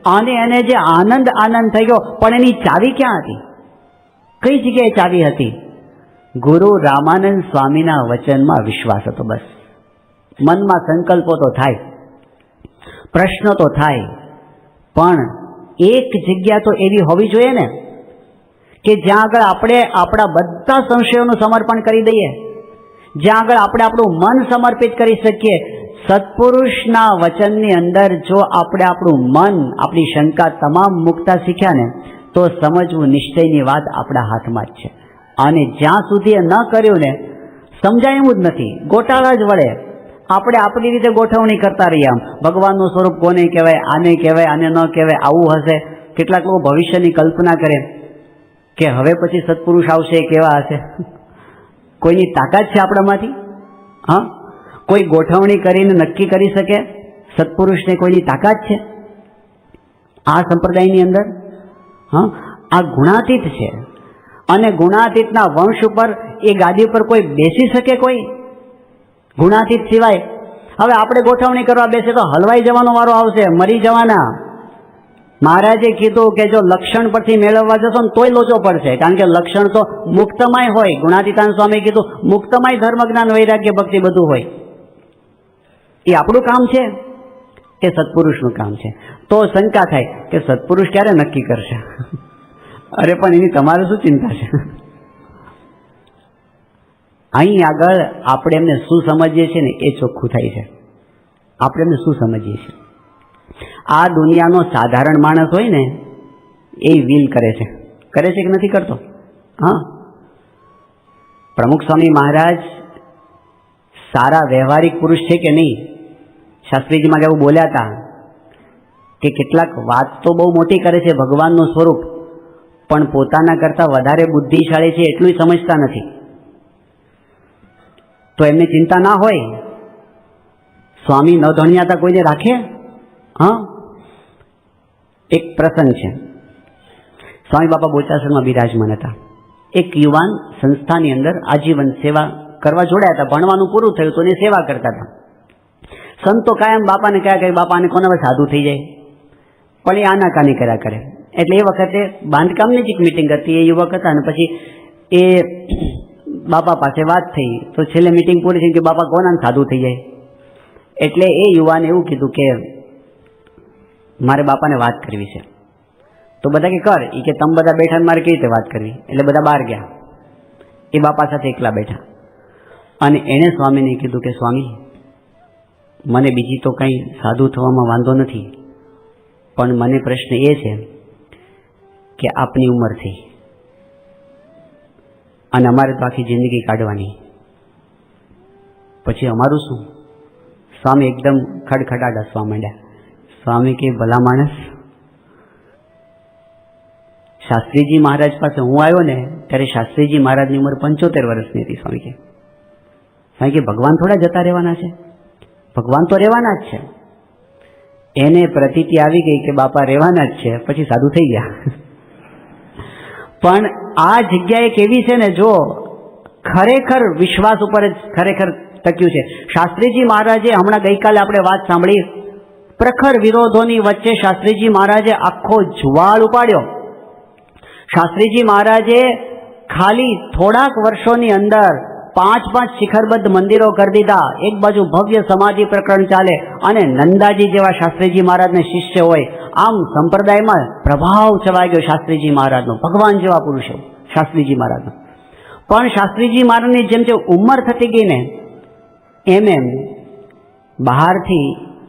અને એને જે આનંદ આનંદ થઈ ગયો. પણ એની ચાવી ક્યાં હતી? કઈ જગ્યાએ ચાવી હતી? ગુરુ રામાનંદ સ્વામીના વચનમાં વિશ્વાસ હતો. બસ મનમાં સંકલ્પો તો થાય, પ્રશ્નો તો થાય, પણ એક જગ્યા તો એવી હોવી જોઈએ ને કે જ્યાં આગળ આપણે આપણા બધા સંશયોનું સમર્પણ કરી દઈએ, જ્યાં આગળ આપણે આપણું મન સમર્પિત કરી શકીએ. સત્પુરુષના વચનની અંદર જો આપણે આપણું મન, આપણી શંકા તમામ મૂકતા શીખ્યા ને તો સમજવું નિશ્ચયની વાત આપણા હાથમાં જ છે. અને જ્યાં સુધી એ ન કર્યું ને સમજાય એવું જ નથી, ગોટાળા જ વળે. આપણે આપણી રીતે ગોઠવણી કરતા રહીએ. આમ ભગવાનનું સ્વરૂપ કોને કહેવાય, આને કહેવાય, આને ન કહેવાય, આવું હશે. કેટલાક લોકો ભવિષ્યની કલ્પના કરે કે હવે પછી સત્પુરુષ આવશે, કેવા હશે. કોઈની તાકાત છે આપણામાંથી? હા, કોઈ ગોઠવણી કરીને નક્કી કરી શકે સત્પુરુષને કોઈની તાકાત છે આ સંપ્રદાયની અંદર? હા, આ ગુણાતીત છે અને ગુણાતીતના વંશ ઉપર એ ગાદી ઉપર કોઈ બેસી શકે? કોઈ ગુણાતીત સિવાય. હવે આપણે ગોઠવણી કરવા બેસે તો હલવાઈ જવાનો વારો આવશે, મરી જવાના. મહારાજે કીધું કે જો લક્ષણ પરથી મેળવવા જશો ને તોય લોચો પડશે, કારણ કે લક્ષણ તો મુક્તમય હોય. ગુણાતીતાન સ્વામી કીધું મુક્તમય ધર્મ જ્ઞાન વૈરાગ્ય ભક્તિ બધું હોય. એ આપણું કામ છે કે સત્પુરુષનું કામ છે? તો શંકા થાય કે સત્પુરુષ ક્યારે નક્કી કરશે? અરે પણ એની તમારે શું ચિંતા છે? અહીં આગળ આપણે એમને શું સમજીએ છીએ ને એ ચોખ્ખું થાય છે. આપણે એમને શું સમજીએ છીએ? આ દુનિયાનો સાધારણ માણસ હોય ને એ વિલ કરે છે કે નથી કરતો? હા, પ્રમુખ સ્વામી મહારાજ સારા વ્યવહારિક પુરુષ છે કે નહીં? શાસ્ત્રીજીમાં એવું બોલ્યા હતા કે કેટલાક વાત તો બહુ મોટી કરે છે, ભગવાનનું સ્વરૂપ, પણ પોતાના કરતાં વધારે બુદ્ધિશાળી છે એટલું સમજતા નથી. તો એમને ચિંતા ના હોય? સ્વામી ન ધણિયાતા કોઈને રાખે? હા, એક પ્રસંગ છે. સ્વામી બાપા બોચાસરમાં બિરાજમાન હતા. એક યુવાન સંસ્થાની અંદર આજીવન સેવા કરવા જોડાયા હતા. ભણવાનું પૂરું થયું તો એની સેવા કરતા હતા. સંતો કાયમ બાપાને કહ્યા કે બાપાને કોને હવે સાધુ થઈ જાય, પણ એ આનાકાની કર્યા કરે. એટલે એ વખતે બાંધકામની જ એક મિટિંગ હતી. એ યુવક હતા અને પછી એ બાપા પાસે વાત થઈ તો છેલ્લે મિટિંગ પૂરી થઈ કે બાપા કોના સાધુ થઈ જાય. એટલે એ યુવાને એવું કીધું કે મારે બાપાને વાત કરવી છે. તો બધા કે કર. એ કે તમે બધા બેઠા મારે કેવી રીતે વાત કરવી? એટલે બધા બહાર ગયા. એ બાપા સાથે એકલા બેઠા અને એણે સ્વામીને કીધું કે સ્વામી, મને બીજી તો કંઈ સાધુ થવામાં વાંધો નથી, પણ મને પ્રશ્ન એ છે કે આપની ઉંમર થઈ અને અમારે તો આખી જિંદગી કાઢવાની, પછી અમારું શું? સ્વામી એકદમ ખડખડાટ હસવા માંડ્યા. સ્વામી કે ભલા માણસ, શાસ્ત્રીજી મહારાજ પાસે હું આવ્યો ને ત્યારે શાસ્ત્રીજી મહારાજની ઉંમર 75 વર્ષની હતી. સ્વામી કે ભગવાન થોડા જતા રહેવાના છે? ભગવાન તો રહેવાના જ છે. એને પ્રતીતિ આવી ગઈ કે બાપા રહેવાના જ છે, પછી સાધુ થઈ ગયા. પણ આ જગ્યાએ કેવી છે ને, જો ખરેખર વિશ્વાસ ઉપર જ ખરેખર ટક્યું છે. શાસ્ત્રીજી મહારાજે હમણાં ગઈકાલે આપણે વાત સાંભળી, પ્રખર વિરોધોની વચ્ચે શાસ્ત્રીજી મહારાજે આખો જ્વાળ ઉપાડ્યો. શાસ્ત્રીજી મહારાજે ખાલી થોડાક વર્ષોની અંદર 5 શિખરબદ્ધ મંદિરો કરી દીધા. એક બાજુ ભવ્ય સમાધિ પ્રકરણ ચાલે અને નંદાજી જેવા શાસ્ત્રીજી મહારાજને શિષ્ય હોય, આમ સંપ્રદાયમાં પ્રભાવ છવાઈ ગયો શાસ્ત્રીજી મહારાજનો. ભગવાન જેવા પુરુષો શાસ્ત્રીજી મહારાજનો. પણ શાસ્ત્રીજી મહારાજની જેમ જેમ ઉંમર થતી ગઈ ને એમ બહારથી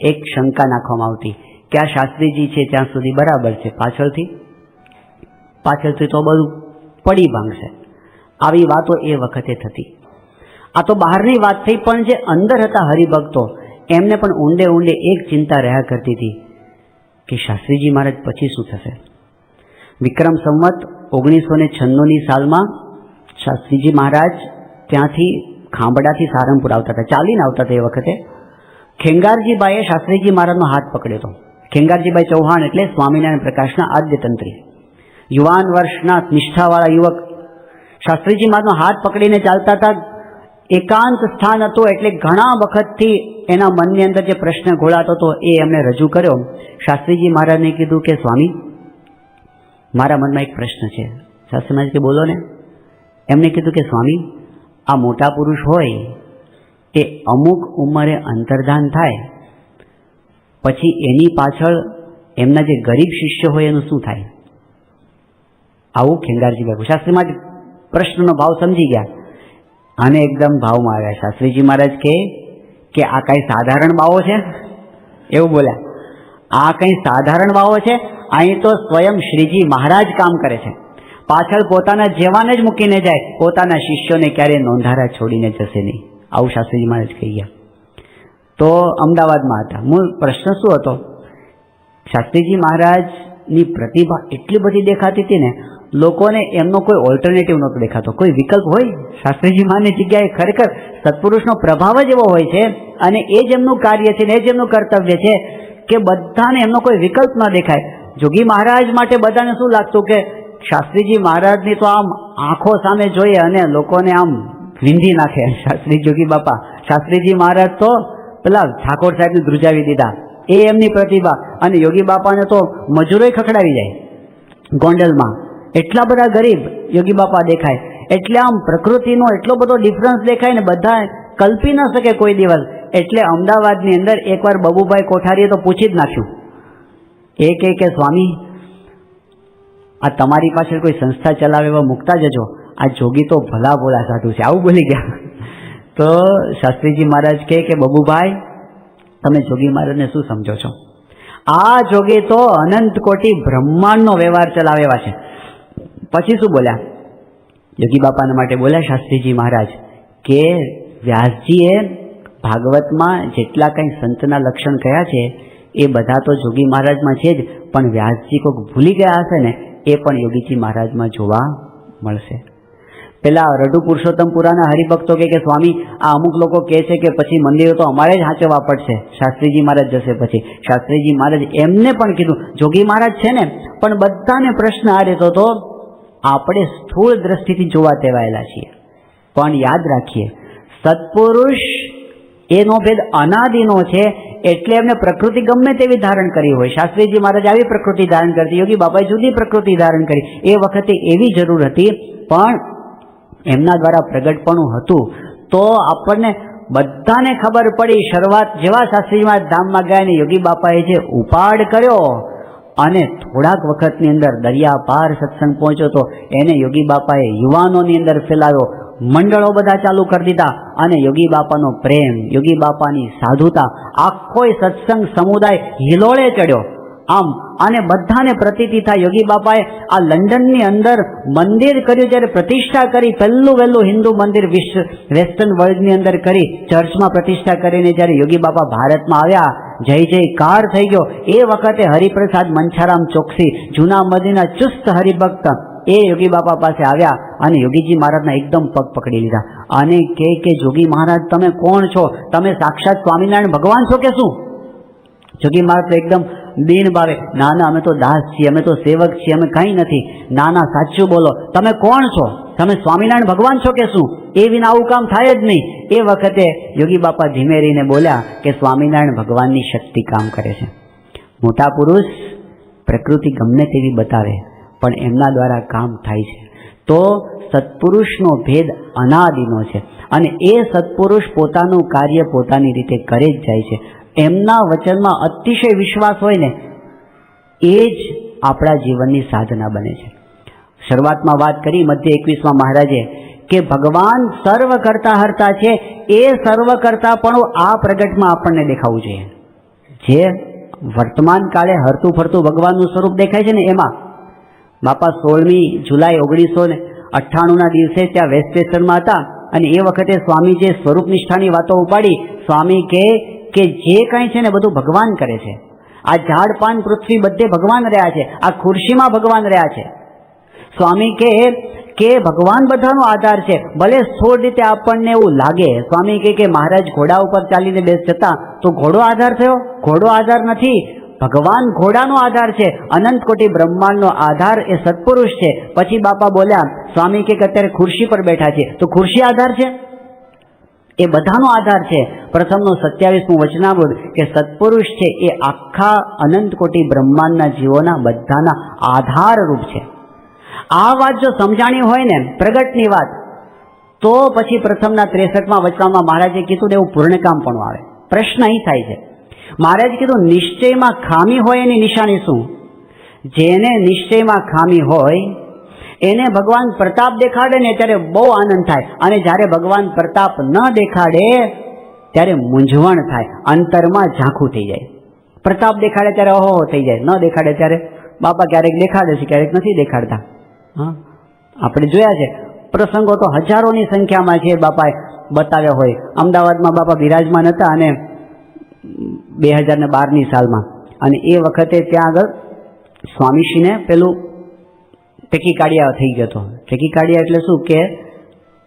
એક શંકા નાખવામાં આવતી કે આ શાસ્ત્રીજી છે ત્યાં સુધી બરાબર છે, પાછળથી તો બધું પડી ભાંગશે. આવી વાતો એ વખતે થતી. આ તો બહારની વાત થઈ, પણ જે અંદર હતા હરિભક્તો એમને પણ ઊંડે ઊંડે એક ચિંતા રહ્યા કરતી હતી કે શાસ્ત્રીજી મહારાજ પછી શું થશે. વિક્રમ સંવત 1996ની સાલમાં શાસ્ત્રીજી મહારાજ ત્યાંથી ખાંભડાથી સારંગપુર આવતા હતા, ચાલીને આવતા હતા. એ વખતે ખેંગારજીબાઈએ શાસ્ત્રીજી મહારાજનો હાથ પકડ્યો હતો. ખેંગારજીભાઈ ચૌહાણ એટલે સ્વામિનારાયણ પ્રકાશના આદ્યતંત્રી, યુવાન વર્ષના નિષ્ઠાવાળા યુવક શાસ્ત્રીજી મહારાજનો હાથ પકડીને ચાલતા હતા. એકાંત સ્થાન હતું એટલે ઘણા વખતથી એના મનની અંદર જે પ્રશ્ન ઘોળાતો હતો એ એમને રજૂ કર્યો. શાસ્ત્રીજી મહારાજને કીધું કે સ્વામી, મારા મનમાં એક પ્રશ્ન છે. શાસ્ત્રી મહારાજ કે બોલો ને. એમને કીધું કે સ્વામી, આ મોટા પુરુષ હોય એ અમુક ઉંમરે અંતર્ધાન થાય પછી એની પાછળ એમના જે ગરીબ શિષ્ય હોય એનું શું થાય? આવું ખેંગારજીભાઈ. શાસ્ત્રી મહારાજ પ્રશ્નનો ભાવ સમજી ગયા અને એકદમ ભાવમાં આવ્યા. શાસ્ત્રીજી મહારાજ કે આ કઈ સાધારણ બાવો છે? એવું બોલ્યા, આ કઈ સાધારણ બાવો છે? અહીં તો સ્વયં શ્રીજી મહારાજ કામ કરે છે. પાછળ પોતાના જેવાને જ મૂકીને જાય, પોતાના શિષ્યોને ક્યારેય નોંધારા છોડીને જશે નહીં. આવું શાસ્ત્રીજી મહારાજ કહી ગયા. તો અમદાવાદમાં હતા. મૂળ પ્રશ્ન શું હતો? શાસ્ત્રીજી મહારાજની પ્રતિભા એટલી બધી દેખાતી હતી ને, લોકોને એમનો કોઈ ઓલ્ટરનેટિવ નહોતો દેખાતો, કોઈ વિકલ્પ હોય. શાસ્ત્રીજી મહારાજની જગ્યાએ ખરેખર સત્પુરુષનો પ્રભાવ જ એવો હોય છે અને એ જ એમનું કાર્ય છે ને એ જ એમનું કર્તવ્ય છે કે બધાને એમનો કોઈ વિકલ્પ ન દેખાય. જોગી મહારાજ માટે બધાને શું લાગતું કે શાસ્ત્રીજી મહારાજની તો આમ આંખો સામે જોઈએ અને લોકોને આમ વિંધી નાખે. શાસ્ત્રી જોગી બાપા, શાસ્ત્રીજી મહારાજ તો પેલા ઠાકોર સાહેબને ધ્રુજાવી દીધા, એ એમની પ્રતિભા. અને યોગી બાપાને તો મજૂરોય ખખડાવી જાય ગોંડલમાં. એટલા બધા ગરીબ યોગી બાપા દેખાય. એટલે આમ પ્રકૃતિનો એટલો બધો ડિફરન્સ દેખાય ને બધા કલ્પી ન શકે કોઈ દિવસ. એટલે અમદાવાદની અંદર એકવાર બબુભાઈ કોઠારીએ તો પૂછી જ નાખ્યું. એ કે સ્વામી, આ તમારી પાછળ કોઈ સંસ્થા ચલાવે એવા મૂકતા જજો, આ જોગી તો ભલા ભોલા સાધુ છે. આવું બોલી ગયા. તો શાસ્ત્રીજી મહારાજ કે બબુભાઈ, તમે જોગી મહારાજને શું સમજો છો? આ જોગી તો અનંત કોટી બ્રહ્માંડનો વ્યવહાર ચલાવેવા છે. પછી શું બોલ્યા? યોગી બાપાના માટે બોલ્યા શાસ્ત્રીજી મહારાજ કે વ્યાસજીએ ભાગવતમાં જેટલા કંઈ સંતના લક્ષણ કયા છે એ બધા તો જોગી મહારાજમાં છે જ, પણ વ્યાસજી કોઈક ભૂલી ગયા હશે ને એ પણ યોગીજી મહારાજમાં જોવા મળશે. પેલા રઢુ પુરુષોત્તમ પુરાના હરિભક્તો કે સ્વામી, આ અમુક લોકો કહે છે કે પછી મંદિરો તો અમારે જ હાંચવવા પડશે, શાસ્ત્રીજી મહારાજ જશે પછી. શાસ્ત્રીજી મહારાજ એમને પણ કીધું, જોગી મહારાજ છે ને, પણ બધાને પ્રશ્ન આ રહેતો હતો, આપણે સ્થૂળ દ્રષ્ટિથી જોવા ટેવાયેલા છીએ, પણ યાદ રાખીએ સત્પુરુષ એનો ભેદ અનાદિનો છે. એટલે એમને પ્રકૃતિ ગમે તેવી ધારણ કરી હોય. શાસ્ત્રીજી મહારાજ આવી પ્રકૃતિ ધારણ કરતી, યોગી બાપાએ જુદી પ્રકૃતિ ધારણ કરી. એ વખતે એવી જરૂર હતી, પણ એમના દ્વારા પ્રગટપણું હતું તો આપણને બધાને ખબર પડી. શરૂઆત જેવા શાસ્ત્રીજી મહારાજ ધામમાં ગયા ને યોગી બાપાએ જે ઉપાડ કર્યો અને થોડાક વખતની અંદર દરિયા પાર સત્સંગ પહોંચ્યો તો એને યોગી બાપાએ યુવાનોની અંદર ફેલાવ્યો. મંડળો બધા ચાલુ કરી દીધા અને યોગી બાપાનો પ્રેમ, યોગી બાપાની સાધુતા, આખો સત્સંગ સમુદાય હિલોળે ચડ્યો આમ. અને બધાને પ્રતીતિ થાય યોગી બાપાએ આ લંડનની અંદર મંદિર કર્યું. જ્યારે પ્રતિષ્ઠા કરી, પહેલું વહેલું હિન્દુ મંદિર વેસ્ટર્ન વર્લ્ડની અંદર કરી, ચર્ચમાં પ્રતિષ્ઠા કરીને જ્યારે યોગી બાપા ભારતમાં આવ્યા, જય જયકાર થઈ ગયો. એ વખતે હરિપ્રસાદ મંછારામ ચોકસી, જૂના મદીના ચુસ્ત હરિભક્ત, એ યોગી બાપા પાસે આવ્યા અને યોગીજી મહારાજના એકદમ પગ પકડી લીધા અને કે જોગી મહારાજ તમે કોણ છો? તમે સાક્ષાત સ્વામિનારાયણ ભગવાન છો કે શું? જોગી મહારાજ તો એકદમ દીન ભાવે, ના ના અમે તો દાસ છીએ, અમે તો સેવક છીએ, અમે કંઈ નથી. ના ના સાચું બોલો, તમે કોણ છો? તમે સ્વામિનારાયણ ભગવાન છો કે શું? એ વિના આવું કામ થાય જ નહીં. એ વખતે યોગી બાપા ધીમે રહીને બોલ્યા કે સ્વામિનારાયણ ભગવાનની શક્તિ કામ કરે છે. મોટા પુરુષ પ્રકૃતિ ગમે તેવી બતાવે પણ એમના દ્વારા કામ થાય છે. તો સત્પુરુષનો ભેદ અનાદિનો છે અને એ સત્પુરુષ પોતાનું કાર્ય પોતાની રીતે કરે જ જાય છે. એમના વચનમાં અતિશય વિશ્વાસ હોય ને એ જ આપણા જીવનની સાધના બને છે. શરૂઆતમાં વાત કરી મધ્ય 21માં મહારાજે કે ભગવાન સર્વ કરતા હરતા છે. એ સર્વ કરતા પણ આ પ્રગટમાં આપણને દેખાવું જોઈએ. જે વર્તમાન કાળે હરતું ફરતું ભગવાનનું સ્વરૂપ દેખાય છે ને એમાં બાપા 16મી જુલાઈ 1998ના દિવસે ત્યાં વેસ્ટ સ્ટેશનમાં હતા અને એ વખતે સ્વામી જે સ્વરૂપ નિષ્ઠાની વાતો ઉપાડી, સ્વામી કે જે કંઈ છે ને બધું ભગવાન કરે છે. આ ઝાડ પાન પૃથ્વી બધે ભગવાન રહ્યા છે, આ ખુરશીમાં ભગવાન રહ્યા છે. સ્વામી કે ભગવાન બધાનો આધાર છે. ભલે થોડી રીતે આપણને એવું લાગે. સ્વામી કે મહારાજ ઘોડા ઉપર ચાલીને જતા તો ઘોડો આધાર થયો? ઘોડો આધાર નથી, ભગવાન ઘોડાનો આધાર છે. અનંત કોટી બ્રહ્માંડનો આધાર એ સત્પુરુષ છે. પછી બાપા બોલ્યા, સ્વામી કે અત્યારે ખુરશી પર બેઠા છે તો ખુરશી આધાર છે? એ બધાનો આધાર છે. પ્રથમનું 27મું વચનામૃત કે સત્પુરુષ છે એ આખા અનંત કોટી બ્રહ્માંડના જીવોના બધાના આધારરૂપ છે. આ વાત જો સમજાણી હોય ને પ્રગટની વાત, તો પછી પ્રથમના 63માં વચનામાં મહારાજે કીધું ને એવું પૂર્ણકામ પણ આવે. પ્રશ્ન અહીં થાય છે, મહારાજે કીધું નિશ્ચયમાં ખામી હોય એની નિશાની શું? જેને નિશ્ચયમાં ખામી હોય એને ભગવાન પ્રતાપ દેખાડે ને ત્યારે બહુ આનંદ થાય, અને જ્યારે ભગવાન પ્રતાપ ન દેખાડે ત્યારે મૂંઝવણ થાય, અંતરમાં ઝાંખું થઈ જાય. પ્રતાપ દેખાડે ત્યારે ઓહો થઈ જાય, ન દેખાડે ત્યારે બાપા ક્યારેક દેખાડે છે ક્યારેક નથી દેખાડતા. હા, આપણે જોયા છે પ્રસંગો તો હજારોની સંખ્યામાં છે બાપાએ બતાવ્યા હોય. અમદાવાદમાં બાપા બિરાજમાન હતા અને 2012ની સાલમાં, અને એ વખતે ત્યાં આગળ સ્વામીશ્રીને પેલું ટેકીકાર્ડિયા થઈ ગયો હતો. ટેકીકાર્ડિયા એટલે શું કે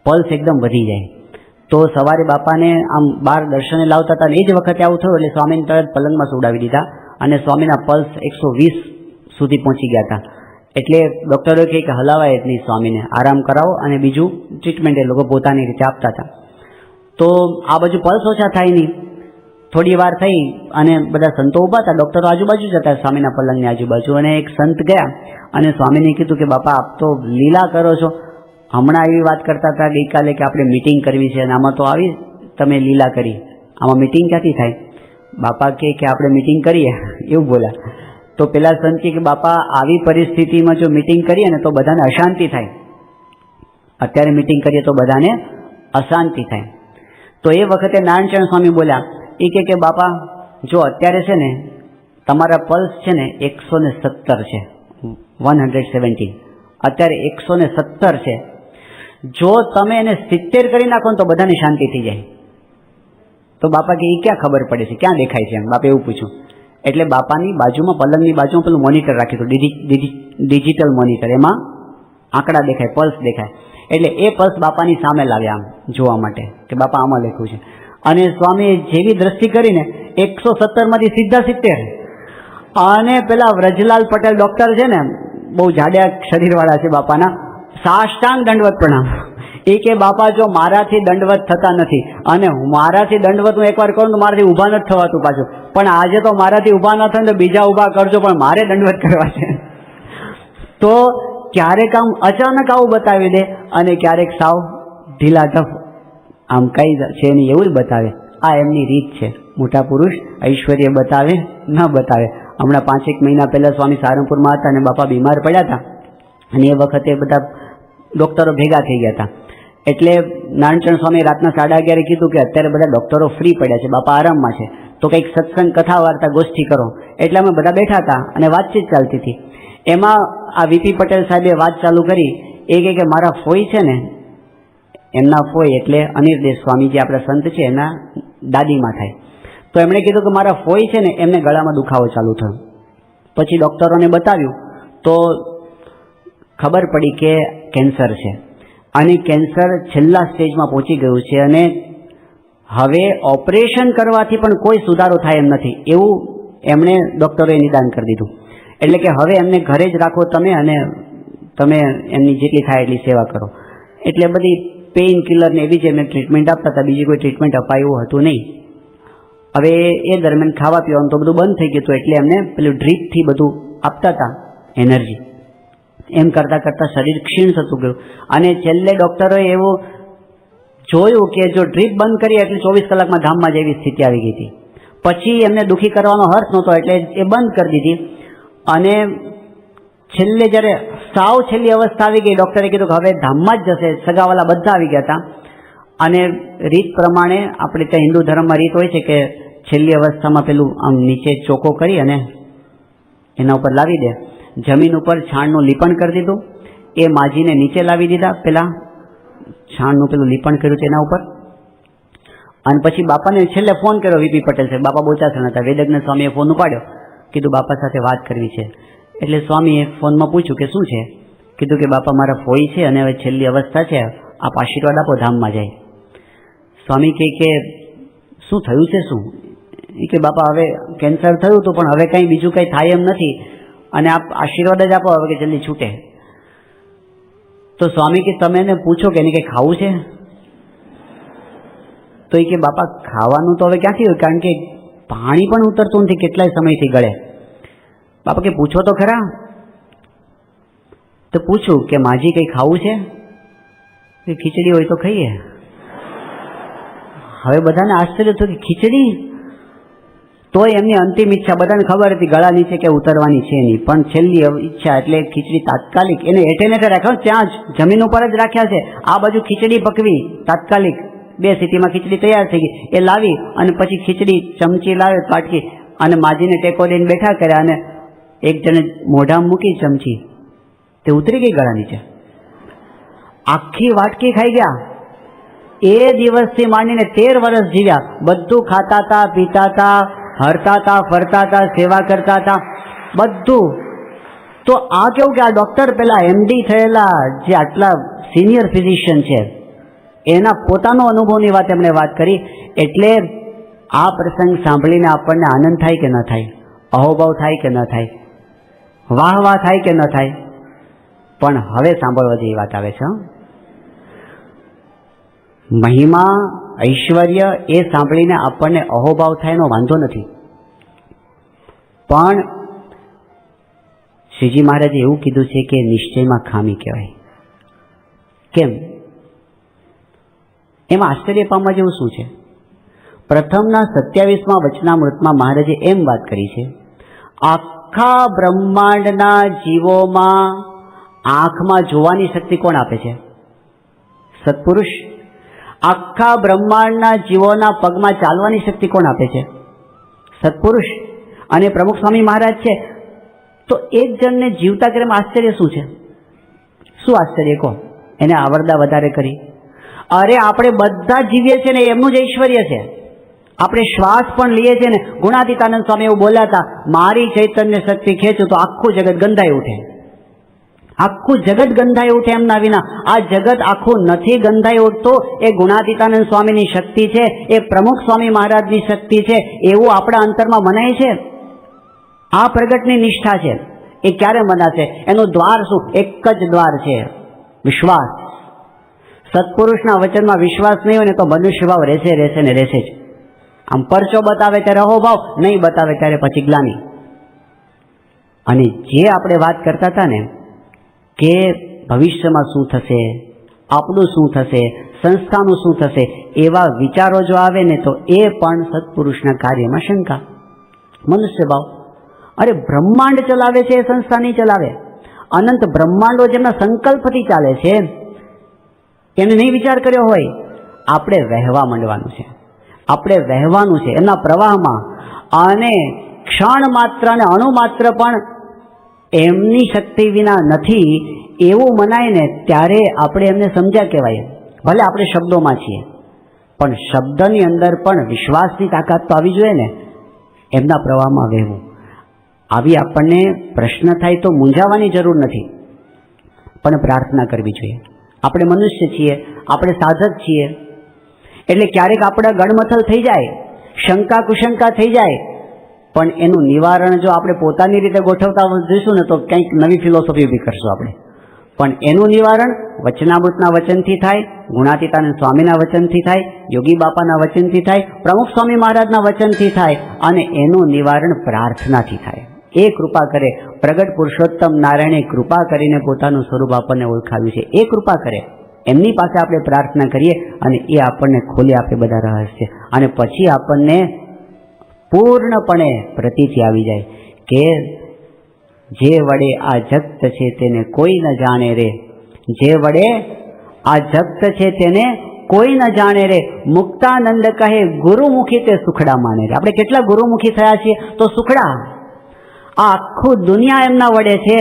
પલ્સ એકદમ વધી જાય. તો સવારે બાપાને આમ બહાર દર્શને લાવતા હતા, એ જ વખતે આવું થયું એટલે સ્વામીને તરત પલંગમાં સુવડાવી દીધા અને સ્વામીના પલ્સ 120 સુધી પહોંચી ગયા હતા. એટલે ડૉક્ટરોએ કહે કે હલાવાય જ નહીં, સ્વામીને આરામ કરાવો, અને બીજું ટ્રીટમેન્ટ એ લોકો પોતાની રીતે આપતા હતા. તો આ બાજુ પલ્સ ઓછા થાય નહીં. થોડી વાર થઈ અને બધા સંતો ઊભા હતા, ડૉક્ટરો આજુબાજુ જ હતા સ્વામીના પલંગની આજુબાજુ, અને એક સંત ગયા અને સ્વામીને કીધું કે બાપા આપ તો લીલા કરો છો. હમણાં એવી વાત કરતા હતા ગઈકાલે કે આપણે મિટિંગ કરવી છે અને આમાં તો આવી તમે લીલા કરી, આમાં મિટિંગ ક્યાંથી થાય? બાપા કે આપણે મિટિંગ કરીએ એવું બોલ્યા. તો પેલા સંત કે બાપા આવી પરિસ્થિતિમાં જો મિટિંગ કરીએ ને તો બધાને અશાંતિ થાય. અત્યારે મિટિંગ કરીએ તો બધાને અશાંતિ થાય. તો એ વખતે નારાયણચરણ સ્વામી બોલ્યા, એ કે બાપા જો અત્યારે છે ને તમારા પલ્સ છે ને 117 છે, 117 અત્યારે 117 છે. જો તમે એને 70 કરી નાખો ને તો બધાને શાંતિ થઈ જાય. તો બાપા કે એ ક્યાં ખબર પડે છે, ક્યાં દેખાય છે? એમ બાપા એવું પૂછ્યું. એટલે બાપાની બાજુમાં પલંગની બાજુમાં પેલું મોનિટર રાખ્યું હતું, ડિજિટલ મોનિટર, એમાં આંકડા દેખાય, પલ્સ દેખાય. એટલે એ પલ્સ બાપાની સામે લાવ્યા આમ જોવા માટે કે બાપા આમાં લખ્યું છે. અને સ્વામીએ જેવી દ્રષ્ટિ કરીને 117માંથી સીધા 70, અને પેલા વ્રજલાલ પટેલ ડૉક્ટર છે ને બહુ જાડા શરીરવાળા છે બાપાના, સાષ્ટાંગ દંડવત પ્રણામ. એ કે બાપા જો મારાથી દંડવત થતા નથી, અને મારાથી દંડવત હું એકવાર કરું તો મારાથી ઊભા નથી થવાતું પાછું, પણ આજે તો મારાથી ઊભા ન થાય તો બીજા ઊભા કરજો, પણ મારે દંડવત કરવા છે. તો ક્યારેક આમ અચાનક આવું બતાવી દે અને ક્યારેક સાવ ઢીલા ઢફ આમ કઈ છે નહીં એવું જ બતાવે. આ એમની રીત છે. મોટા પુરુષ ઐશ્વર્ય બતાવે ન બતાવે. હમણાં 5-1 મહિના પહેલાં સ્વામી સારંગપુરમાં હતા અને બાપા બીમાર પડ્યા હતા, અને એ વખતે બધા ડૉક્ટરો ભેગા થઈ ગયા હતા. એટલે નારાયણચરણ સ્વામી રાતના 11:30 કીધું કે અત્યારે બધા ડૉક્ટરો ફ્રી પડ્યા છે, બાપા આરામમાં છે, તો કંઈક સત્સંગ, કથા, વાર્તા, ગોષ્ઠી કરો. એટલે અમે બધા બેઠા હતા અને વાતચીત ચાલતી હતી. એમાં આ વીપી પટેલ સાહેબે વાત ચાલુ કરી. એ કે મારા ફોઈ છે ને, એમના ફોઈ એટલે અનિર્દેશ સ્વામી જે આપણા સંત છે એના દાદીમાં થાય. તો એમણે કીધું કે મારા ફોઈ છે ને એમને ગળામાં દુખાવો ચાલુ થયો. પછી ડૉક્ટરોને બતાવ્યું તો ખબર પડી કે કેન્સર છે, અને કેન્સર છેલ્લા સ્ટેજમાં પહોંચી ગયું છે, અને હવે ઓપરેશન કરવાથી પણ કોઈ સુધારો થાય એમ નથી એવું એમણે ડૉક્ટરોએ નિદાન કરી દીધું. એટલે કે હવે એમને ઘરે જ રાખો તમે, અને તમે એમની જેટલી થાય એટલી સેવા કરો. એટલે બધી પેઇન કિલર ને એવી જ એમને ટ્રીટમેન્ટ આપતા હતા, બીજી કોઈ ટ્રીટમેન્ટ અપાય એવું હતું નહીં. હવે એ દરમિયાન ખાવા પીવાનું તો બધું બંધ થઈ ગયું હતું, એટલે એમને પેલું ડ્રીપથી બધું આપતા હતા એનર્જી. એમ કરતાં કરતાં શરીર ક્ષીણ થતું ગયું, અને છેલ્લે ડૉક્ટરોએ એવું જોયું કે જો ડ્રીપ બંધ કરીએ એટલે 24 કલાકમાં ધામમાં જેવી સ્થિતિ આવી ગઈ હતી. પછી એમને દુઃખી કરવાનો હર્ષ નહોતો, એટલે એ બંધ કરી દીધી. અને છેલ્લે જ્યારે સાવ છેલ્લી અવસ્થા આવી ગઈ, ડૉક્ટરે કીધું કે હવે ધામમાં જ જશે. સગાવાલા બધા આવી ગયા હતા, અને રીત પ્રમાણે આપણે ત્યાં હિન્દુ ધર્મમાં રીત હોય છે કે છેલ્લી અવસ્થામાં પેલું આમ નીચે ચોખ્ખો કરી અને એના ઉપર લાવી દે. જમીન ઉપર છાણનું લીપણ કરી દીધું, એ માજીને નીચે લાવી દીધા, પેલા છાણનું પેલું લીપણ કર્યું તેના ઉપર. અને પછી બાપાને છેલ્લે ફોન કર્યો, વીપી પટેલ સાહેબ, બાપા બોચાસણ હતા. વેદજ્ઞ સ્વામીએ ફોન ઉપાડ્યો, કીધું બાપા સાથે વાત કરવી છે. એટલે સ્વામીએ ફોનમાં પૂછ્યું કે શું છે? કીધું કે બાપા મારા ફોઈ છે અને હવે છેલ્લી અવસ્થા છે, આપ આશીર્વાદ આપો, ધામમાં જાય. સ્વામી કહે કે શું થયું છે? શું? એ કે બાપા હવે કેન્સર થયું હતું, પણ હવે કંઈ બીજું કંઈ થાય એમ નથી, અને આપ આશીર્વાદ જ આપો હવે કે જલ્દી છૂટે. તો સ્વામી કે તમે એને પૂછો કે એને કંઈ ખાવું છે? તો એ કે બાપા ખાવાનું તો હવે ક્યાંથી હોય, કારણ કે પાણી પણ ઉતરતું નથી કેટલાય સમયથી ગળે. બાપા કે પૂછો તો ખરા. તો પૂછું કે માજી કંઈ ખાવું છે? કે ખીચડી હોય તો ખાઈએ. હવે બધાને આશ્ચર્ય થયું કે ખીચડી? તોય એમની અંતિમ ઈચ્છા, બધાને ખબર હતી ગળા નીચે કે ઉતરવાની છે નહીં, પણ છેલ્લી ઈચ્છા એટલે ખીચડી તાત્કાલિક એને એટેનેટે રાખ્યો, ત્યાં જ જમીન ઉપર જ રાખ્યા છે. આ બાજુ ખીચડી પકવી તાત્કાલિક, 2 સીટીમાં ખીચડી તૈયાર થઈ ગઈ. એ લાવી અને પછી ખીચડી ચમચી લાવે કાઢી અને માજીને ટેકો દઈને બેઠા કર્યા, અને એક જણે મોઢામાં મૂકી ચમચી, તે ઉતરી ગઈ ગળા નીચે. આખી વાટકી ખાઈ ગયા. એ દિવસથી માંડીને 13 વર્ષ જીવ્યા. બધું ખાતા હતા, પીતા હતા, હરતા હતા, ફરતા હતા, સેવા કરતા હતા, બધું. તો આ કેવું કે આ ડૉક્ટર પેલા એમડી થયેલા જે આટલા સિનિયર ફિઝિશિયન છે, એના પોતાનો અનુભવની વાત એમણે વાત કરી. એટલે આ પ્રસંગ સાંભળીને આપણને આનંદ થાય કે ન થાય, અહોભાવ થાય કે ન થાય, વાહ વાહ થાય કે ન થાય. પણ હવે સાંભળવા જેવી વાત આવે છે. મહિમા, ઐશ્વર્ય એ સાંભળીને આપણને અહોભાવ થાય એનો વાંધો નથી, પણ શ્રીજી મહારાજે એવું કીધું છે કે નિશ્ચયમાં ખામી કહેવાય. કેમ? એમાં આશ્ચર્ય પામવા જેવું શું છે? પ્રથમના 27મા વચનામૃતમાં મહારાજે એમ વાત કરી છે, આખા બ્રહ્માંડના જીવોમાં આંખમાં જોવાની શક્તિ કોણ આપે છે? સત્પુરુષ. આખા બ્રહ્માંડના જીવોના પગમાં ચાલવાની શક્તિ કોણ આપે છે? સત્પુરુષ. અને પ્રમુખ સ્વામી મહારાજ છે. તો એક જણને જીવતા કર્મ આશ્ચર્ય શું છે? શું આશ્ચર્ય કહો? એને આવરદા વધારે કરી. અરે આપણે બધા જીવીએ છીએ ને, એમનું જ ઐશ્વર્ય છે. આપણે શ્વાસ પણ લઈએ છીએ ને. ગુણાતીતાનંદ સ્વામી એવું બોલ્યા હતા, મારી ચૈતન્ય શક્તિ ખેંચું તો આખું જગત ગંધાઈ ઉઠે. આખું જગત ગંધાઈ ઉઠે એમના વિના. આ જગત આખું નથી ગંધાઈ ઉઠતું, એ ગુણાતીતાનંદ સ્વામીની શક્તિ છે, એ પ્રમુખ સ્વામી મહારાજની શક્તિ છે, એવું આપણા અંતરમાં મનાય છે. આ પ્રગટની નિષ્ઠા છે. એ ક્યારે મનાશે? એનું દ્વાર શું? એક જ દ્વાર છે, વિશ્વાસ. સત્પુરુષના વચનમાં વિશ્વાસ નહીં હોય ને તો મનુષ્ય ભાવ રહેશે રહેશે ને રહેશે જ. આમ પરચો બતાવે ત્યારે અહોભાવ, નહીં બતાવે ત્યારે પછી ગ્લાની. અને જે આપણે વાત કરતા હતા ને કે ભવિષ્યમાં શું થશે, આપણું શું થશે, સંસ્થાનું શું થશે, એવા વિચારો જો આવે ને તો એ પણ સત્પુરુષના કાર્યમાં શંકા, મનુષ્ય ભાવ. અરે બ્રહ્માંડ ચલાવે છે, એ સંસ્થા નહીં ચલાવે. અનંત બ્રહ્માંડો જેમના સંકલ્પથી ચાલે છે, એને નહીં વિચાર કર્યો હોય. આપણે વહેવા માંડવાનું છે, આપણે વહેવાનું છે એમના પ્રવાહમાં. અને ક્ષણ માત્ર અને અણુ માત્ર પણ એમની શક્તિ વિના નથી એવું મનાય ને ત્યારે આપણે એમને સમજ્યા કહેવાય. ભલે આપણે શબ્દોમાં છીએ, પણ શબ્દની અંદર પણ વિશ્વાસની તાકાત તો આવી જોઈએ ને, એમના પ્રવાહમાં વહેવું. આવી આપણને પ્રશ્ન થાય તો મૂંઝાવાની જરૂર નથી, પણ પ્રાર્થના કરવી જોઈએ. આપણે મનુષ્ય છીએ, આપણે સાધક છીએ, એટલે ક્યારેક આપણે ગણમથલ થઈ જાય, શંકા કુશંકા થઈ જાય, પણ એનું નિવારણ જો આપણે પોતાની રીતે ગોઠવતા જઈશું ને તો કંઈક નવી ફિલોસોફી ઊભી કરશું આપણે. પણ એનું નિવારણ વચનામૃતના વચનથી થાય, ગુણાતીતાનંદ સ્વામીના વચનથી થાય, યોગી બાપાના વચનથી થાય, પ્રમુખ સ્વામી મહારાજના વચનથી થાય, અને એનું નિવારણ પ્રાર્થનાથી થાય. એ કૃપા કરે. પ્રગટ પુરુષોત્તમ નારાયણે કૃપા કરીને પોતાનું સ્વરૂપ આપણને ઓળખાવ્યું છે. એ કૃપા કરે, એમની પાસે આપણે પ્રાર્થના કરીએ અને એ આપણને ખોલી આપે બધા રહસ્ય, અને પછી આપણને પૂર્ણપણે પ્રતીતિ આવી જાય કે જે વડે આ જગત છે તેને કોઈ ન જાણે રે, જે વડે આ જગત છે તેને કોઈ ન જાણે રે, મુક્તાનંદ કહે ગુરુમુખી તે સુખડા માને રે. આપણે કેટલા ગુરુમુખી થયા છીએ તો સુખડા, આ આખું દુનિયા એમના વડે છે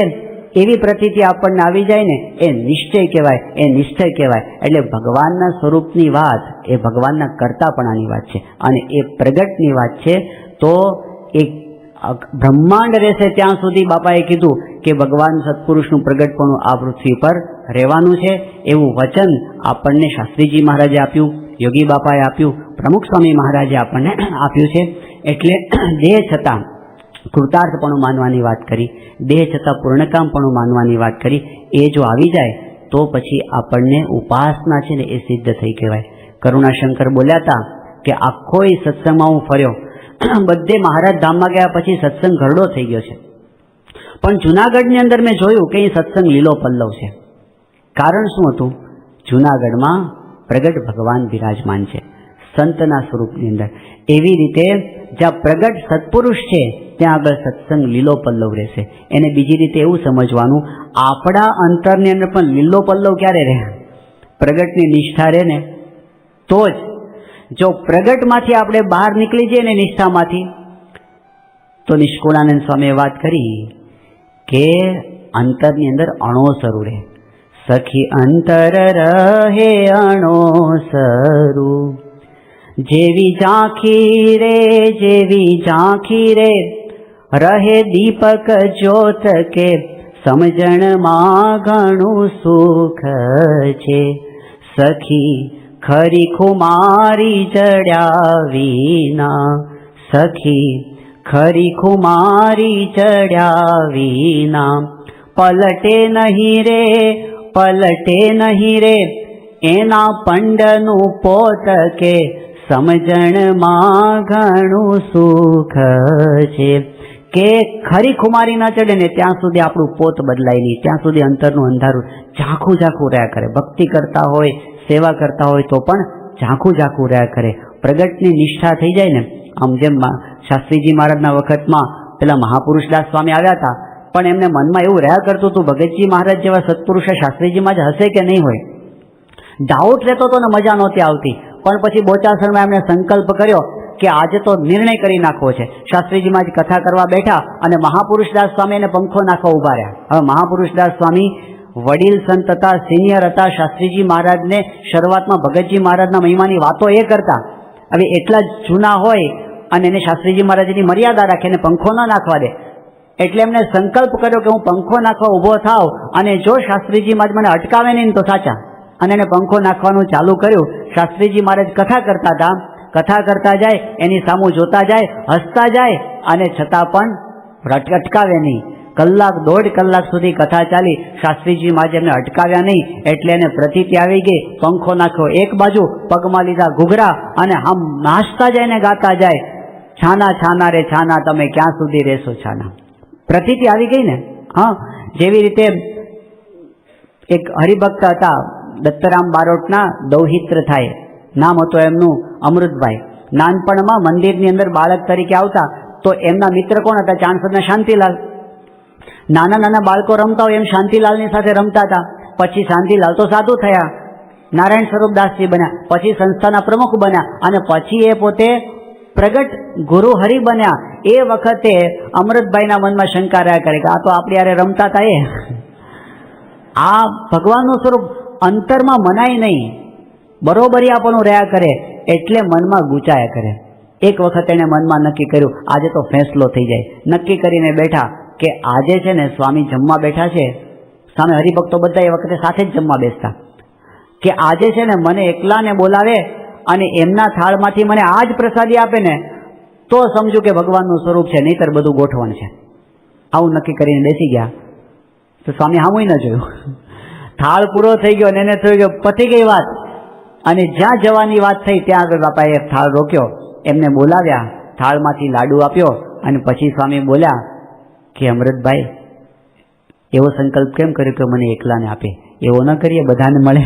એવી પ્રતીતિ આપણને આવી જાય ને, એ નિશ્ચય કહેવાય, એ નિશ્ચય કહેવાય. એટલે ભગવાનના સ્વરૂપની વાત એ ભગવાનના કરતાપણાની વાત છે, અને એ પ્રગટની વાત છે. તો એક બ્રહ્માંડ રહેશે ત્યાં સુધી બાપાએ કીધું કે ભગવાન સત્પુરુષનું પ્રગટપણું આ પૃથ્વી પર રહેવાનું છે. એવું વચન આપણને શાસ્ત્રીજી મહારાજે આપ્યું, યોગી બાપાએ આપ્યું, પ્રમુખ સ્વામી મહારાજે આપણને આપ્યું છે. એટલે દેહ છતાં કૃતાર્થપણું માનવાની વાત કરી, દેહ છતાં પૂર્ણકામપણું માનવાની વાત કરી. એ જો આવી જાય તો પછી આપણને ઉપાસના છે ને એ સિદ્ધ થઈ કહેવાય. કરુણાશંકર બોલ્યા હતા કે આખો સત્સંગમાં હું ફર્યો, બધે મહારાજ ધામમાં ગયા પછી સત્સંગ ઘરડો થઈ ગયો છે, પણ જુનાગઢની અંદર મેં જોયું કે અહીં સત્સંગ લીલો પલ્લવ છે. કારણ શું હતું? જુનાગઢમાં પ્રગટ ભગવાન બિરાજમાન છે સંતના સ્વરૂપની અંદર. એવી રીતે જ્યાં પ્રગટ સત્પુરુષ છે ત્યાં આગળ સત્સંગ લીલો પલ્લવ રહેશે. એને બીજી રીતે એવું સમજવાનું, આપણા અંતરની અંદર પણ લીલો પલ્લવ ક્યારે રહે? પ્રગટની નિષ્ઠા રહે ને તો જ. જો પ્રગટમાંથી આપણે બહાર નીકળી જઈએ ને નિષ્ઠામાંથી, તો નિષ્કુળાનંદ સ્વામીએ વાત કરી કે અંતરની અંદર અણોસરું રહે. સખી અંતર રહે અણોસરું, જેવી ઝાંખી રે, જેવી ઝાંખી રે, રહે દીપક જ્યોત કે સમજણમાં ઘણું સુખ છે. સખી ખરી ખુમારી જડ્યા વિના, સખી ખરી ખુમારી ચડ્યા વિના, પલટે નહીં રે, પલટે નહીં રે, એના પંડનું પોત કે સમજણમાં ઘણું સુખ છે. કે ખરી ખુમારી ના ચડે ને ત્યાં સુધી આપણું પોત બદલાય નહીં, ત્યાં સુધી અંતરનું અંધારું ઝાંખું ઝાંખું રહ્યા કરે. ભક્તિ કરતા હોય, સેવા કરતા હોય તો પણ ઝાંખું ઝાંખું રહ્યા કરે. પ્રગટની નિષ્ઠા થઈ જાય ને, આમ જેમ શાસ્ત્રીજી મહારાજના વખતમાં પેલા મહાપુરુષદાસ સ્વામી આવ્યા હતા, પણ એમને મનમાં એવું રહ્યા કરતું હતું ભગતજી મહારાજ જેવા સત્પુરુષ શાસ્ત્રીજીમાં જ હશે કે નહીં હોય. ડાઉટ રહેતો હતો ને મજા નહોતી આવતી. પણ પછી બોચાસણમાં એમણે સંકલ્પ કર્યો કે આજે તો નિર્ણય કરી નાખવો છે. શાસ્ત્રીજીમાં જ કથા કરવા બેઠા અને મહાપુરુષદાસ સ્વામી એને પંખો નાખવા ઉભા રહ્યા. હવે મહાપુરુષદાસ સ્વામી વડીલ સંત હતા, સિનિયર હતા. શાસ્ત્રીજી મહારાજને શરૂઆતમાં ભગતજી મહારાજના મહિમાની વાતો એ કરતા. હવે એટલા જૂના હોય અને એને શાસ્ત્રીજી મહારાજની મર્યાદા રાખે, એને પંખો ન નાખવા દે. એટલે એમને સંકલ્પ કર્યો કે હું પંખો નાખવા ઊભો થાવ અને જો શાસ્ત્રીજી મહારાજ મને અટકાવે નહીં તો સાચા. અને એને પંખો નાખવાનું ચાલુ કર્યું. શાસ્ત્રીજી મહારાજ કથા કરતા હતા, કથા કરતા જાય, એની સામું જોતા જાય, હસતા જાય, અને છતાં પણ અટકાવે નહીં. કલાક દોઢ કલાક સુધી કથા ચાલી. શાસ્ત્રીજી મહારાજ એમને અટકાવ્યા નહીં, એટલે એને પ્રતીતિ આવી ગઈ. પંખો નાખ્યો એક બાજુ, પગમાં લીધા ઘૂઘરા, અને આમ નાચતા જાય ને ગાતા જાય, છાના છાના રે છાના, તમે ક્યાં સુધી રહેશો છાના. પ્રતીતિ આવી ગઈ ને. હા, જેવી રીતે એક હરિભક્ત હતા, દત્તરામ બારોટના દૌહિત્ર થાય, નામ હતું એમનું અમૃતભાઈ. નાનપણમાં મંદિરની અંદર બાળક તરીકે આવતા, તો એમના મિત્ર કોણ હતા? ચાંદસદના શાંતિલાલ. નાના નાના બાળકો રમતા હોય એમ શાંતિલાલની સાથે રમતા હતા. પછી શાંતિલાલ તો સાધુ થયા, નારાયણ સ્વરૂપદાસજી બન્યા, પછી સંસ્થાના પ્રમુખ બન્યા, અને પછી એ પોતે પ્રગટ ગુરુ હરિ બન્યા. એ વખતે અમૃતભાઈના મનમાં શંકા રહ્યા કરે કે આ તો આપણી યારે રમતા હતા, એ આ ભગવાનનું સ્વરૂપ અંતરમાં મનાય નહીં, બરોબરિયાપણું રહ્યા કરે, એટલે મનમાં ગુચાયા કરે. એક વખત એને મનમાં નક્કી કર્યું આજે તો ફેંસલો થઈ જાય. નક્કી કરીને બેઠા કે આજે છે ને સ્વામી જમવા બેઠા છે, સામે હરિભક્તો બધા એ વખતે સાથે જ જમવા બેસતા, કે આજે છે ને મને એકલાને બોલાવે અને એમના થાળમાંથી મને આ જ પ્રસાદી આપે ને તો સમજુ કે ભગવાનનું સ્વરૂપ છે, નહીતર બધું ગોઠવણ છે. આવું નક્કી કરીને બેસી ગયા તો સ્વામી સામું ન જોયું. થાળ પૂરો થઈ ગયો અને એને થયું કે પતી ગઈ વાત. અને જ્યાં જવાની વાત થઈ ત્યાં આગળ બાપાએ થાળ રોક્યો, એમને બોલાવ્યા, થાળમાંથી લાડુ આપ્યો અને પછી સ્વામી બોલ્યા કે અમૃતભાઈ, એવો સંકલ્પ કેમ કર્યો કે મને એકલાને આપે? એવો ન કરીએ, બધાને મળે.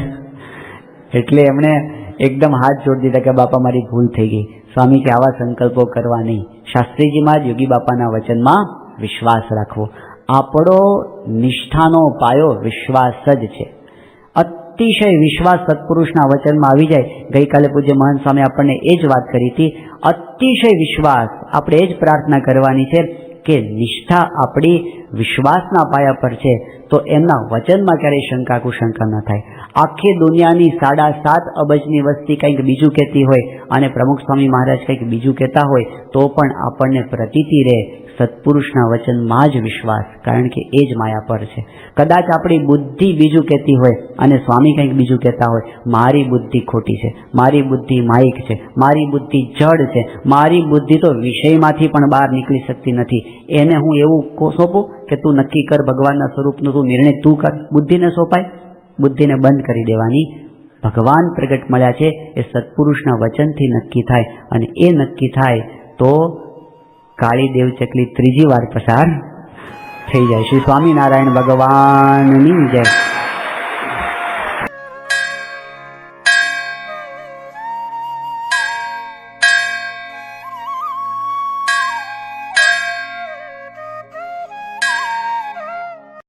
એટલે એમણે એકદમ હાથ જોડી દીધા કે બાપા મારી ભૂલ થઈ ગઈ. સ્વામી કે આવા સંકલ્પો કરવા નહીં. શાસ્ત્રીજીમાં જ યોગી બાપાના વચનમાં વિશ્વાસ રાખવો. આપણો નિષ્ઠાનો પાયો વિશ્વાસ જ છે. અતિશય વિશ્વાસ સત્પુરુષના વચનમાં આવી જાય. ગઈકાલે પૂજ્ય મહંત સ્વામી આપણને એ જ વાત કરી હતી. અતિશય વિશ્વાસ, આપણે એ જ પ્રાર્થના કરવાની છે કે નિષ્ઠા આપણી વિશ્વાસના પાયા પર છે, તો એમના વચનમાં ક્યારેય શંકા કુશંકા ન થાય. આખી દુનિયાની 7.5 અબજની વસ્તી કંઈક બીજું કહેતી હોય અને પ્રમુખ સ્વામી મહારાજ કંઈક બીજું કહેતા હોય તો પણ આપણને પ્રતીતિ રહે સત્પુરુષના વચનમાં જ વિશ્વાસ, કારણ કે એ જ માયા પર છે. કદાચ આપણી બુદ્ધિ બીજું કહેતી હોય અને સ્વામી કંઈક બીજું કહેતા હોય, મારી બુદ્ધિ ખોટી છે, મારી બુદ્ધિ માયિક છે, મારી બુદ્ધિ જડ છે, મારી બુદ્ધિ તો વિષયમાંથી પણ બહાર નીકળી શકતી નથી, એને હું એવું સોંપું કે તું નક્કી કર ભગવાનના સ્વરૂપનો, તું નિર્ણય તું કર. બુદ્ધિને સોંપાય? બુદ્ધિને બંધ કરી દેવાની. ભગવાન પ્રગટ મળ્યા છે એ સત્પુરુષના વચનથી નક્કી થાય, અને એ નક્કી થાય તો કાળી દેવ ચકલી ત્રીજી વાર પસાર થઈ જાય. શ્રી સ્વામિનારાયણ ભગવાનની જય.